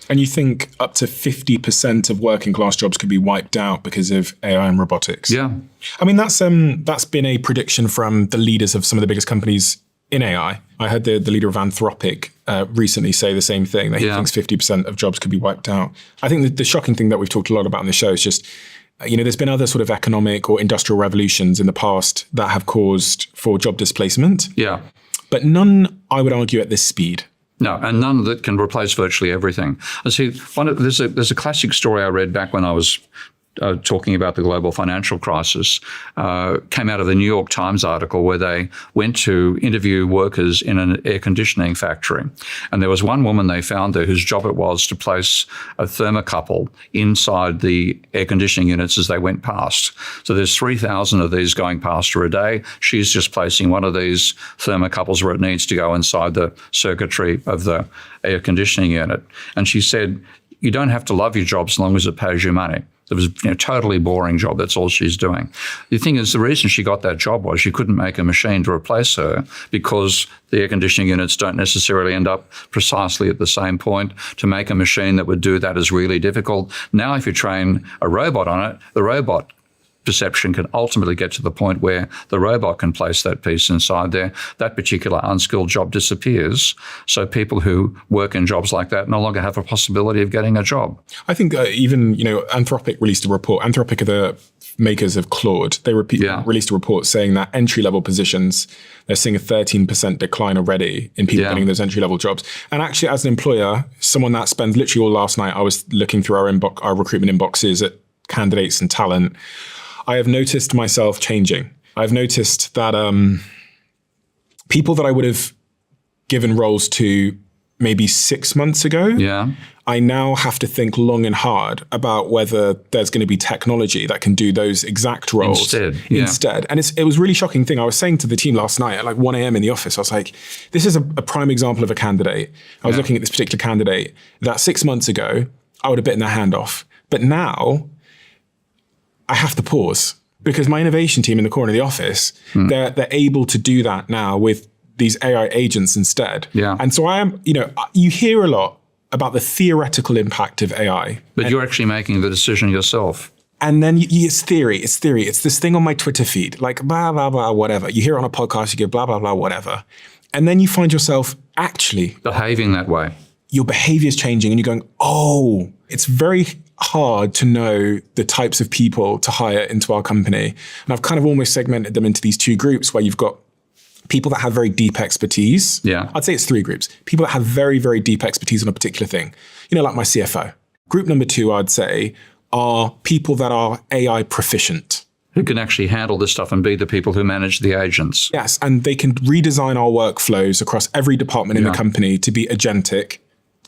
And you think up to 50% of working class jobs could be wiped out because of AI and robotics? Yeah. I mean, that's been a prediction from the leaders of some of the biggest companies in AI. I heard the leader of Anthropic recently say the same thing, that he thinks 50% of jobs could be wiped out. I think the shocking thing that we've talked a lot about on the show is just, there's been other sort of economic or industrial revolutions in the past that have caused for job displacement. Yeah. But none, I would argue, at this speed. No, and none that can replace virtually everything. And see, there's a classic story I read back when I was talking about the global financial crisis, came out of the New York Times article where they went to interview workers in an air conditioning factory. And there was one woman they found there whose job it was to place a thermocouple inside the air conditioning units as they went past. So there's 3,000 of these going past her a day. She's just placing one of these thermocouples where it needs to go inside the circuitry of the air conditioning unit. And she said, you don't have to love your job as long as it pays you money. That was totally boring job. That's all she's doing. The thing is, the reason she got that job was she couldn't make a machine to replace her because the air conditioning units don't necessarily end up precisely at the same point. To make a machine that would do that is really difficult. Now, if you train a robot on it, the robot perception can ultimately get to the point where the robot can place that piece inside there. That particular unskilled job disappears. So people who work in jobs like that no longer have a possibility of getting a job. I think even, Anthropic released a report. Anthropic are the makers of Claude. They released a report saying that entry-level positions, they're seeing a 13% decline already in people getting those entry-level jobs. And actually, as an employer, someone that spends literally all last night, I was looking through our recruitment inboxes at candidates and talent. I have noticed myself changing. I've noticed that people that I would have given roles to maybe 6 months ago, I now have to think long and hard about whether there's going to be technology that can do those exact roles instead. And it was a really shocking thing. I was saying to the team last night at like 1 a.m. in the office, I was like, this is a prime example of a candidate. I was looking at this particular candidate that 6 months ago, I would have bitten their hand off. But now I have to pause because my innovation team in the corner of the office, they're able to do that now with these AI agents instead. And so I am, you hear a lot about the theoretical impact of AI. But you're actually making the decision yourself. And then it's theory. It's this thing on my Twitter feed, like blah, blah, blah, whatever. You hear it on a podcast, you go blah, blah, blah, whatever. And then you find yourself actually behaving that way. Your behavior is changing and you're going, oh, it's very hard to know the types of people to hire into our company. And I've kind of almost segmented them into these two groups where you've got people that have very deep expertise. I'd say it's 3 groups. People that have very, very deep expertise on a particular thing. Like my CFO. Group number 2, I'd say, are people that are AI proficient. Who can actually handle this stuff and be the people who manage the agents. Yes, and they can redesign our workflows across every department in the company to be agentic.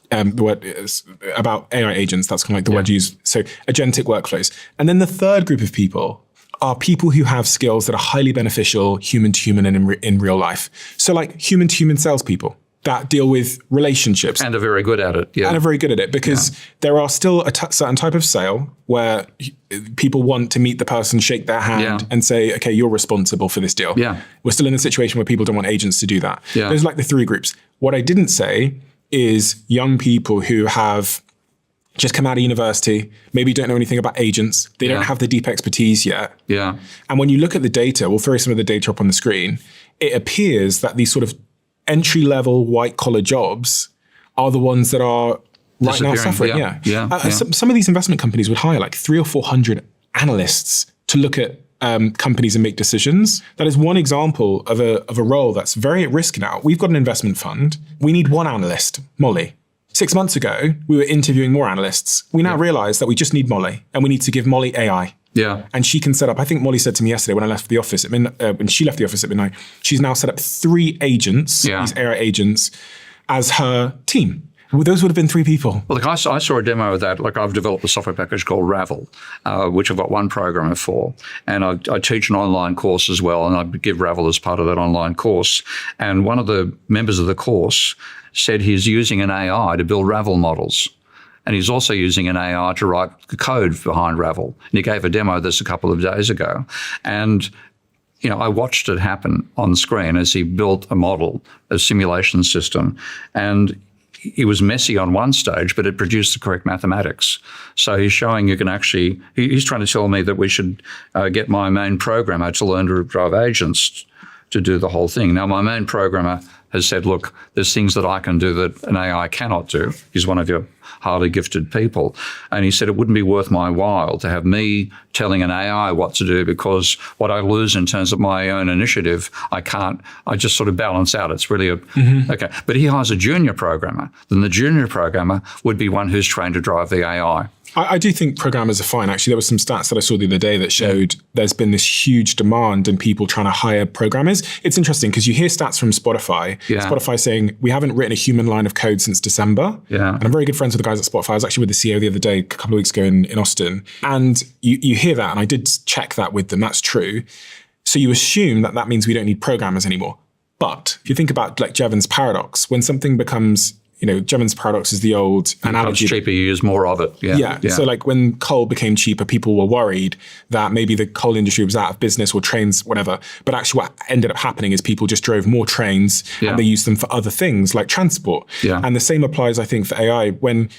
The word is about AI agents, that's kind of like the word used. So agentic workflows. And then the third group of people are people who have skills that are highly beneficial human to human and in real life. So like human to human salespeople that deal with relationships. And are very good at it. And are very good at it because there are still a certain type of sale where people want to meet the person, shake their hand and say, okay, you're responsible for this deal. We're still in a situation where people don't want agents to do that. Those are like the 3 groups. What I didn't say is young people who have just come out of university, maybe don't know anything about agents. They don't have the deep expertise yet. And when you look at the data, we'll throw some of the data up on the screen, it appears that these sort of entry-level white-collar jobs are the ones that are right now suffering. Some of these investment companies would hire like 300 or 400 analysts to look at companies and make decisions. That is one example of a role that's very at risk now. We've got an investment fund. We need 1 analyst, Molly. 6 months ago, we were interviewing more analysts. We now realize that we just need Molly and we need to give Molly AI. And she can set up, I think Molly said to me yesterday when I left the office at when she left the office at midnight, she's now set up 3 agents, these AI agents, as her team. Well, those would have been 3 people. Well, I saw a demo of that. Like I've developed a software package called Ravel, which I've got 1 programmer for. And I teach an online course as well, and I give Ravel as part of that online course. And one of the members of the course said he's using an AI to build Ravel models. And he's also using an AI to write the code behind Ravel. And he gave a demo of this a couple of days ago. And I watched it happen on the screen as he built a model, a simulation system. And it was messy on one stage, but it produced the correct mathematics. So he's showing you can actually, he's trying to tell me that we should get my main programmer to learn to drive agents to do the whole thing. Now, my main programmer has said, look, there's things that I can do that an AI cannot do. He's one of your highly gifted people. And he said it wouldn't be worth my while to have me telling an AI what to do because what I lose in terms of my own initiative, I just sort of balance out. It's really okay. But he hires a junior programmer. Then the junior programmer would be one who's trained to drive the AI. I do think programmers are fine. Actually, there were some stats that I saw the other day that showed there's been this huge demand and people trying to hire programmers. It's interesting because you hear stats from Spotify. Spotify saying, we haven't written a human line of code since December. And I'm very good friends with the guys at Spotify. I was actually with the CEO the other day, a couple of weeks ago in Austin. And you hear that, and I did check that with them. That's true. So you assume that means we don't need programmers anymore. But if you think about like Jevons paradox, when something becomes Gemmen's paradox is the old analogy. It's cheaper, you use more of it. Yeah. So like when coal became cheaper, people were worried that maybe the coal industry was out of business or trains, whatever. But actually what ended up happening is people just drove more trains and they used them for other things like transport. Yeah. And the same applies, I think, for AI. When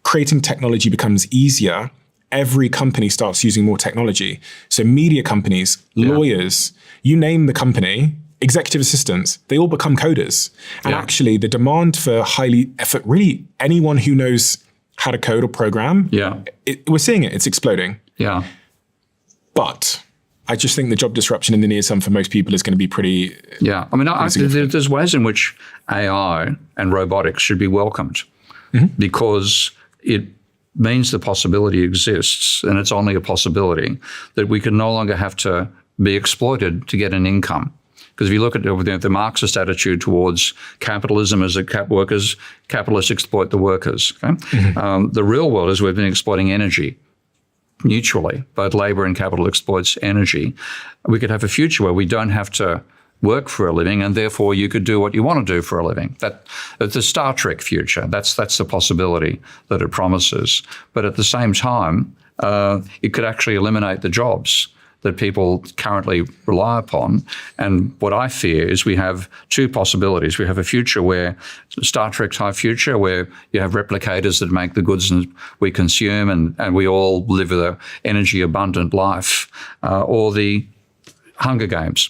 creating technology becomes easier, every company starts using more technology. So media companies, lawyers, you name the company, executive assistants, they all become coders. And actually the demand for really anyone who knows how to code or program, we're seeing it, it's exploding. Yeah. But I just think the job disruption in the near term for most people is going to be pretty... Yeah. I mean, there's ways in which AI and robotics should be welcomed because it means the possibility exists, and it's only a possibility, that we can no longer have to be exploited to get an income. Because if you look at the Marxist attitude towards capitalism as capitalists exploit the workers. Okay? The real world is we've been exploiting energy mutually. Both labor and capital exploits energy. We could have a future where we don't have to work for a living, and therefore you could do what you want to do for a living. That's the Star Trek future. That's the possibility that it promises. But at the same time, it could actually eliminate the jobs that people currently rely upon. And what I fear is we have two possibilities. We have a future where, Star Trek type future, where you have replicators that make the goods we consume and we all live an energy abundant life, or the Hunger Games,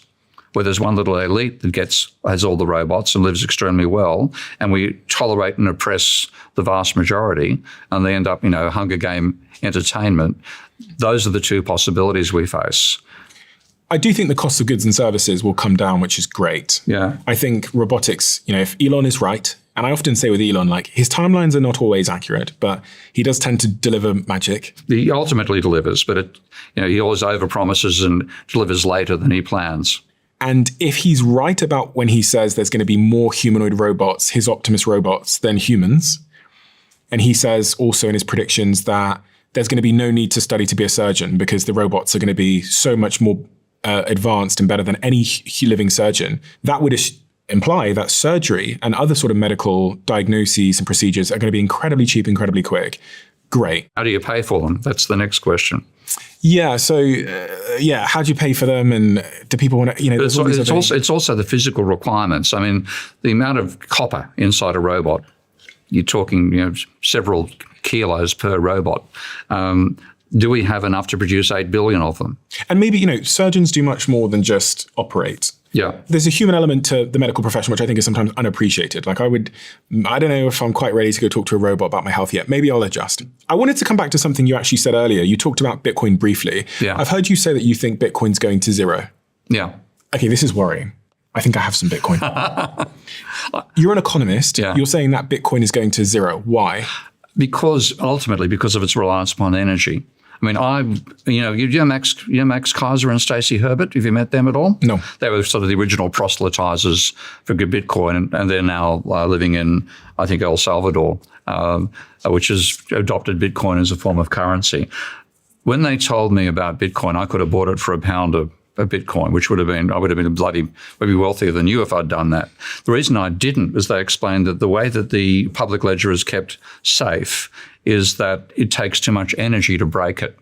where there's one little elite that has all the robots and lives extremely well, and we tolerate and oppress the vast majority, and they end up, Hunger Game entertainment. Those are the two possibilities we face. I do think the cost of goods and services will come down, which is great. Yeah. I think robotics, if Elon is right, and I often say with Elon, like, his timelines are not always accurate, but he does tend to deliver magic. He ultimately delivers, but he always overpromises and delivers later than he plans. And if he's right about when he says there's going to be more humanoid robots, his Optimus robots, than humans, and he says also in his predictions that there's going to be no need to study to be a surgeon because the robots are going to be so much more advanced and better than any living surgeon, that would imply that surgery and other sort of medical diagnoses and procedures are going to be incredibly cheap, incredibly quick. Great. How do you pay for them? That's the next question. Yeah. So, how do you pay for them? And do people want to, it's also the physical requirements. I mean, the amount of copper inside a robot, you're talking, several kilos per robot. Do we have enough to produce 8 billion of them? And maybe, surgeons do much more than just operate. Yeah. There's a human element to the medical profession, which I think is sometimes unappreciated. Like I don't know if I'm quite ready to go talk to a robot about my health yet. Maybe I'll adjust. I wanted to come back to something you actually said earlier. You talked about Bitcoin briefly. Yeah. I've heard you say that you think Bitcoin's going to zero. Yeah. Okay, this is worrying. I think I have some Bitcoin. You're an economist. Yeah. You're saying that Bitcoin is going to zero. Why? Ultimately because of its reliance upon energy. I mean, you know Max Kaiser and Stacey Herbert. Have you met them at all? No. They were sort of the original proselytizers for Bitcoin, and they're now living in, I think, El Salvador, which has adopted Bitcoin as a form of currency. When they told me about Bitcoin, I could have bought it for £1 of Bitcoin, which would have been, I would have been maybe wealthier than you if I'd done that. The reason I didn't was they explained that the way that the public ledger is kept safe is that it takes too much energy to break it.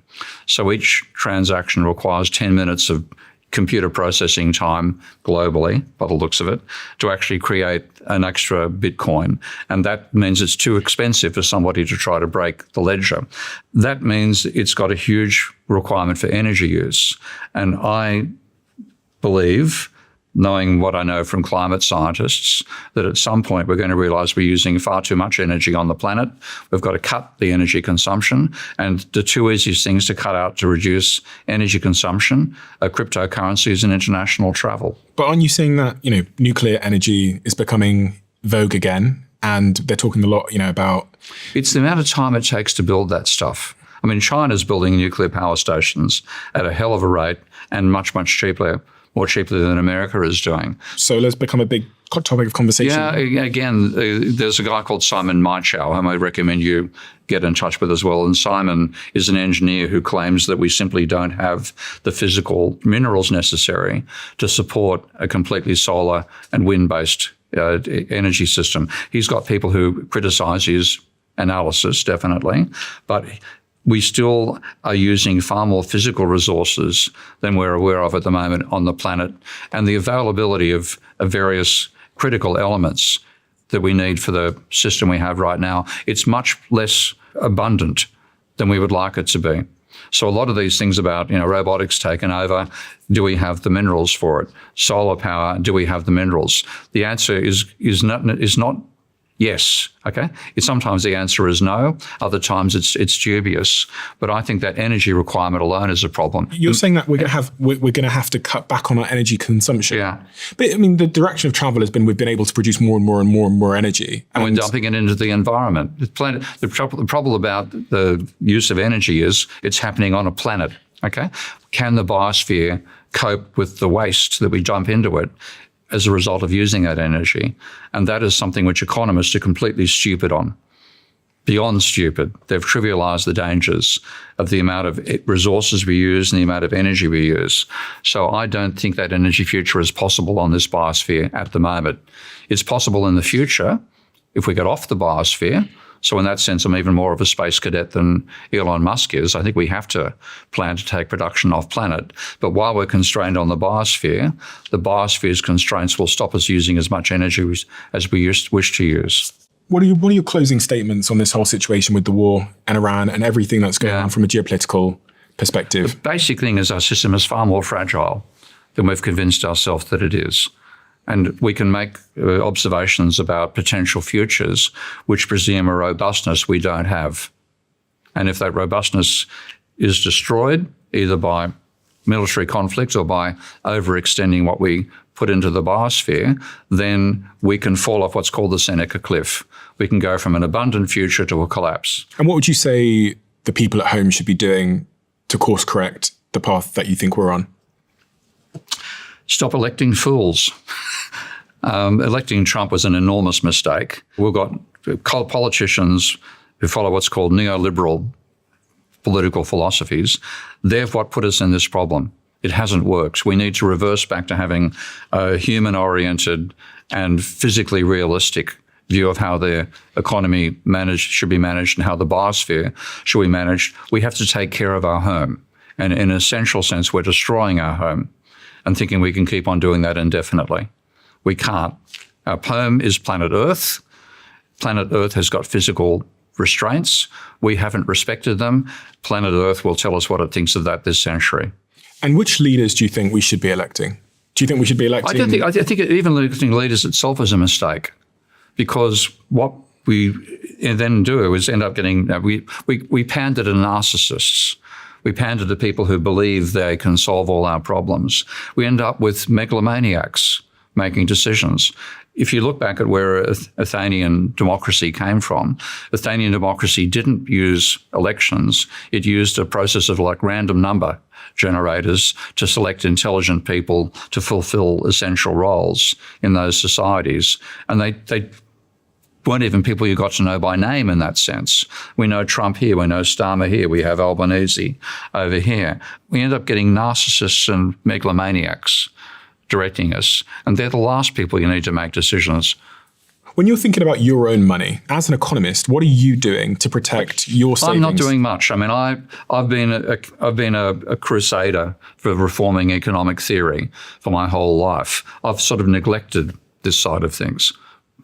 So each transaction requires 10 minutes of computer processing time globally, by the looks of it, to actually create an extra Bitcoin. And that means it's too expensive for somebody to try to break the ledger. That means it's got a huge requirement for energy use. And I believe, knowing what I know from climate scientists, that at some point we're going to realize we're using far too much energy on the planet. We've got to cut the energy consumption. And the two easiest things to cut out to reduce energy consumption are cryptocurrencies and international travel. But aren't you saying that, nuclear energy is becoming vogue again? And they're talking a lot, about... It's the amount of time it takes to build that stuff. I mean, China's building nuclear power stations at a hell of a rate and much, much cheaper, more cheaply than America is doing. Solar's become a big topic of conversation. Yeah, again, there's a guy called Simon Maichow, whom I recommend you get in touch with as well. And Simon is an engineer who claims that we simply don't have the physical minerals necessary to support a completely solar and wind-based energy system. He's got people who criticize his analysis, definitely, but we still are using far more physical resources than we're aware of at the moment on the planet, and the availability of various critical elements that we need for the system we have right now, it's much less abundant than we would like it to be. So a lot of these things about, robotics taking over, do we have the minerals for it? Solar power, do we have the minerals? The answer is not yes, okay? Sometimes the answer is no. Other times it's dubious. But I think that energy requirement alone is a problem. You're saying that we're going to have to cut back on our energy consumption. Yeah. But I mean, the direction of travel has been we've been able to produce more and more and more and more energy, and we're dumping it into the environment. The problem about the use of energy is it's happening on a planet. Okay, can the biosphere cope with the waste that we dump into it as a result of using that energy? And that is something which economists are completely stupid on. Beyond stupid. They've trivialized the dangers of the amount of resources we use and the amount of energy we use. So I don't think that energy future is possible on this biosphere at the moment. It's possible in the future if we get off the biosphere. So in that sense, I'm even more of a space cadet than Elon Musk is. I think we have to plan to take production off planet. But while we're constrained on the biosphere's constraints will stop us using as much energy as we wish to use. What are your closing statements on this whole situation with the war and Iran and everything that's going on from a geopolitical perspective? The basic thing is our system is far more fragile than we've convinced ourselves that it is. And we can make observations about potential futures which presume a robustness we don't have. And if that robustness is destroyed, either by military conflict or by overextending what we put into the biosphere, then we can fall off what's called the Seneca Cliff. We can go from an abundant future to a collapse. And what would you say the people at home should be doing to course correct the path that you think we're on? Stop electing fools. Electing Trump was an enormous mistake. We've got politicians who follow what's called neoliberal political philosophies. They're what put us in this problem. It hasn't worked. We need to reverse back to having a human-oriented and physically realistic view of how the economy should be managed and how the biosphere should be managed. We have to take care of our home. And in an essential sense, we're destroying our home and thinking we can keep on doing that indefinitely. We can't. Our home is planet Earth. Planet Earth has got physical restraints. We haven't respected them. Planet Earth will tell us what it thinks of that this century. And which leaders do you think we should be electing? Do you think we should be electing? I think even electing leaders itself is a mistake, because what we then do is end up getting, we pander to narcissists. We pander to people who believe they can solve all our problems. We end up with megalomaniacs making decisions. If you look back at where Athenian democracy came from, Athenian democracy didn't use elections. It used a process of random number generators to select intelligent people to fulfill essential roles in those societies. And they weren't even people you got to know by name in that sense. We know Trump here, we know Starmer here, we have Albanese over here. We end up getting narcissists and megalomaniacs directing us, and they're the last people you need to make decisions. When you're thinking about your own money, as an economist, what are you doing to protect your savings? I'm not doing much. I mean, I've been a crusader for reforming economic theory for my whole life. I've sort of neglected this side of things,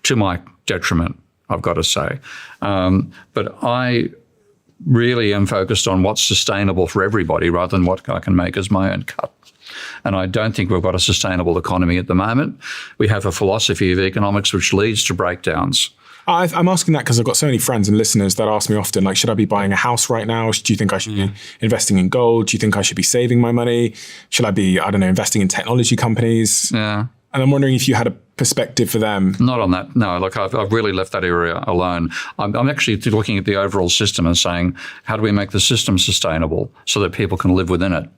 to my detriment, I've got to say. But I really am focused on what's sustainable for everybody rather than what I can make as my own cut. And I don't think we've got a sustainable economy at the moment. We have a philosophy of economics which leads to breakdowns. I'm asking that because I've got so many friends and listeners that ask me often, like, should I be buying a house right now? Do you think I should be investing in gold? Do you think I should be saving my money? Should I be, investing in technology companies? Yeah. And I'm wondering if you had a perspective for them. Not on that. No, look, I've really left that area alone. I'm actually looking at the overall system and saying, how do we make the system sustainable so that people can live within it?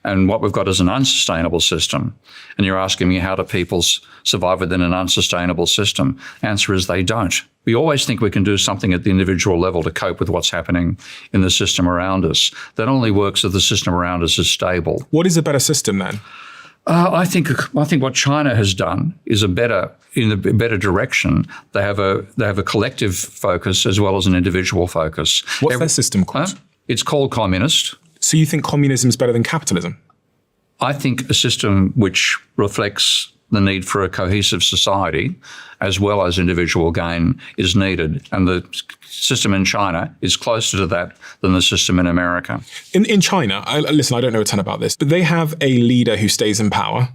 And what we've got is an unsustainable system. And you're asking me, how do people survive within an unsustainable system? The answer is they don't. We always think we can do something at the individual level to cope with what's happening in the system around us. That only works if the system around us is stable. What is a better system then? I think what China has done is in a better direction. They have a collective focus as well as an individual focus. What's their system called? It's called communist. So you think communism is better than capitalism? I think a system which reflects the need for a cohesive society as well as individual gain is needed. And the system in China is closer to that than the system in America. In China, listen, I don't know a ton about this, but they have a leader who stays in power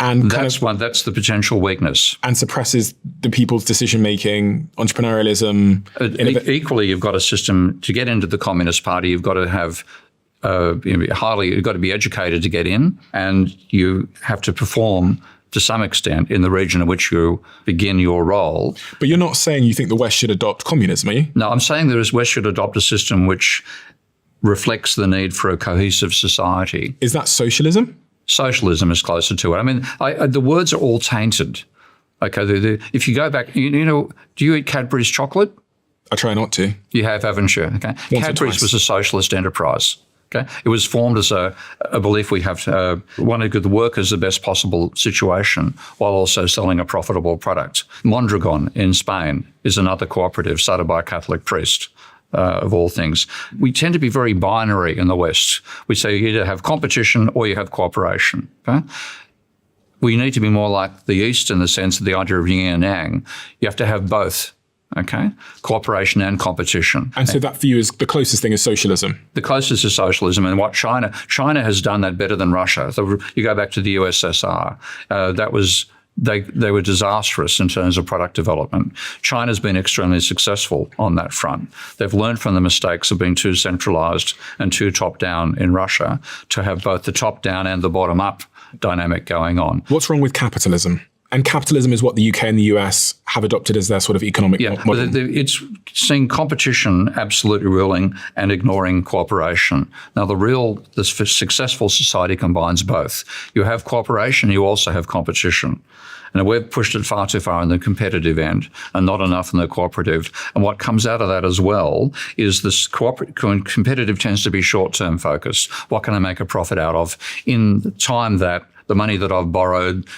and that's the potential weakness. And suppresses the people's decision-making, entrepreneurialism. Equally, you've got a system to get into the Communist Party. You've got to have you've got to be educated to get in, and you have to perform to some extent in the region in which you begin your role. But you're not saying you think the West should adopt communism, are you? No, I'm saying the West should adopt a system which reflects the need for a cohesive society. Is that socialism? Socialism is closer to it. I mean, the words are all tainted. Okay, if you go back, you know, do you eat Cadbury's chocolate? I try not to. You have, haven't you? Okay, Cadbury's was a socialist enterprise. Okay, it was formed as a belief we have to want to give the workers the best possible situation while also selling a profitable product. Mondragon in Spain is another cooperative started by a Catholic priest. Of all things, we tend to be very binary in the West. We say you either have competition or you have cooperation. Okay? We need to be more like the East in the sense of the idea of yin and yang. You have to have both. Okay, cooperation and competition. And so that for you is the closest thing is socialism. The closest is socialism, and what China has done that better than Russia. So you go back to the USSR, They were disastrous in terms of product development. China's been extremely successful on that front. They've learned from the mistakes of being too centralized and too top-down in Russia to have both the top-down and the bottom-up dynamic going on. What's wrong with capitalism? And capitalism is what the UK and the US have adopted as their sort of economic model. It's seeing competition absolutely ruling and ignoring cooperation. Now, the successful society combines both. You have cooperation, you also have competition. And we've pushed it far too far in the competitive end and not enough in the cooperative. And what comes out of that as well is this competitive tends to be short-term focused. What can I make a profit out of in the time that the money that I've borrowed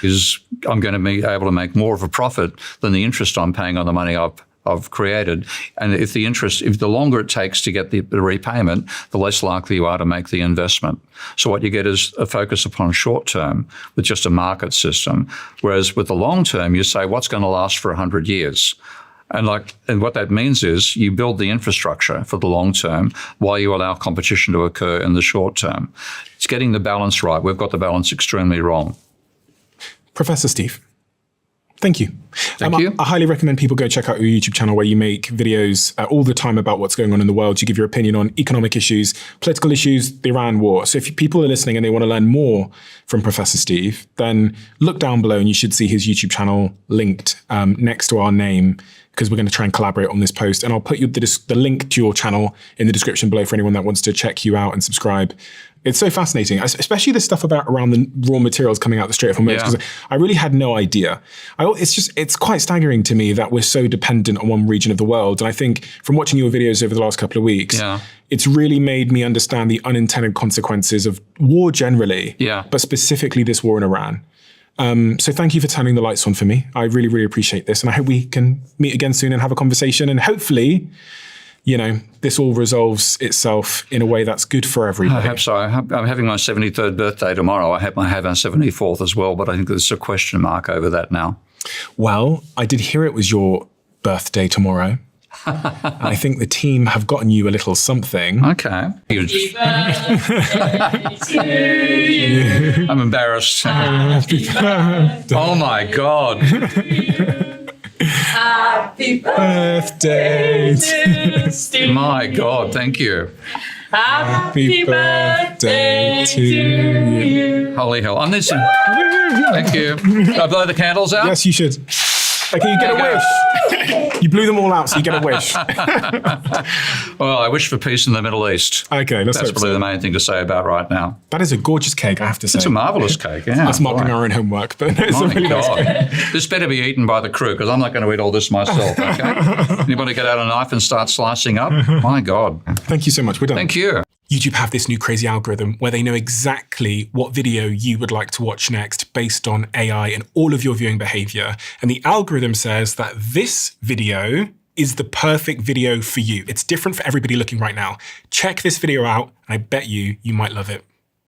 I'm going to be able to make more of a profit than the interest I'm paying on the money I've created. And if the longer it takes to get the repayment, the less likely you are to make the investment. So what you get is a focus upon short term with just a market system. Whereas with the long term, you say, what's going to last for 100 years? And what that means is you build the infrastructure for the long term while you allow competition to occur in the short term. It's getting the balance right. We've got the balance extremely wrong. Professor Steve, thank you. Thank you. I highly recommend people go check out your YouTube channel where you make videos all the time about what's going on in the world. You give your opinion on economic issues, political issues, the Iran war. So if people are listening and they want to learn more from Professor Steve, then look down below and you should see his YouTube channel linked next to our name, because we're going to try and collaborate on this post. And I'll put the link to your channel in the description below for anyone that wants to check you out and subscribe. It's so fascinating, especially the stuff around the raw materials coming out the Strait of Hormuz, because I really had no idea. It's quite staggering to me that we're so dependent on one region of the world. And I think from watching your videos over the last couple of weeks, it's really made me understand the unintended consequences of war generally, but specifically this war in Iran. So thank you for turning the lights on for me. I really, really appreciate this. And I hope we can meet again soon and have a conversation. And hopefully, this all resolves itself in a way that's good for everybody. I hope so. I'm having my 73rd birthday tomorrow. I hope I have our 74th as well, but I think there's a question mark over that now. Well, I did hear it was your birthday tomorrow. And I think the team have gotten you a little something. Okay. I'm embarrassed. Oh my God. Happy birthday to Steve. My God, thank you. Happy birthday to you. Holy hell. I'm listening. Thank you. Should I blow the candles out? Yes, you should. Okay, you get a wish. You blew them all out, so you get a wish. Well, I wish for peace in the Middle East. Okay, That's probably the main thing to say about right now. That is a gorgeous cake, I have to say. It's a marvellous cake, yeah. That's marking our own homework, but it's a really nice cake. This better be eaten by the crew, because I'm not going to eat all this myself, okay? Anybody get out a knife and start slicing up? My God. Thank you so much. We're done. Thank you. YouTube have this new crazy algorithm where they know exactly what video you would like to watch next based on AI and all of your viewing behavior. And the algorithm says that this video is the perfect video for you. It's different for everybody looking right now. Check this video out. I bet you might love it.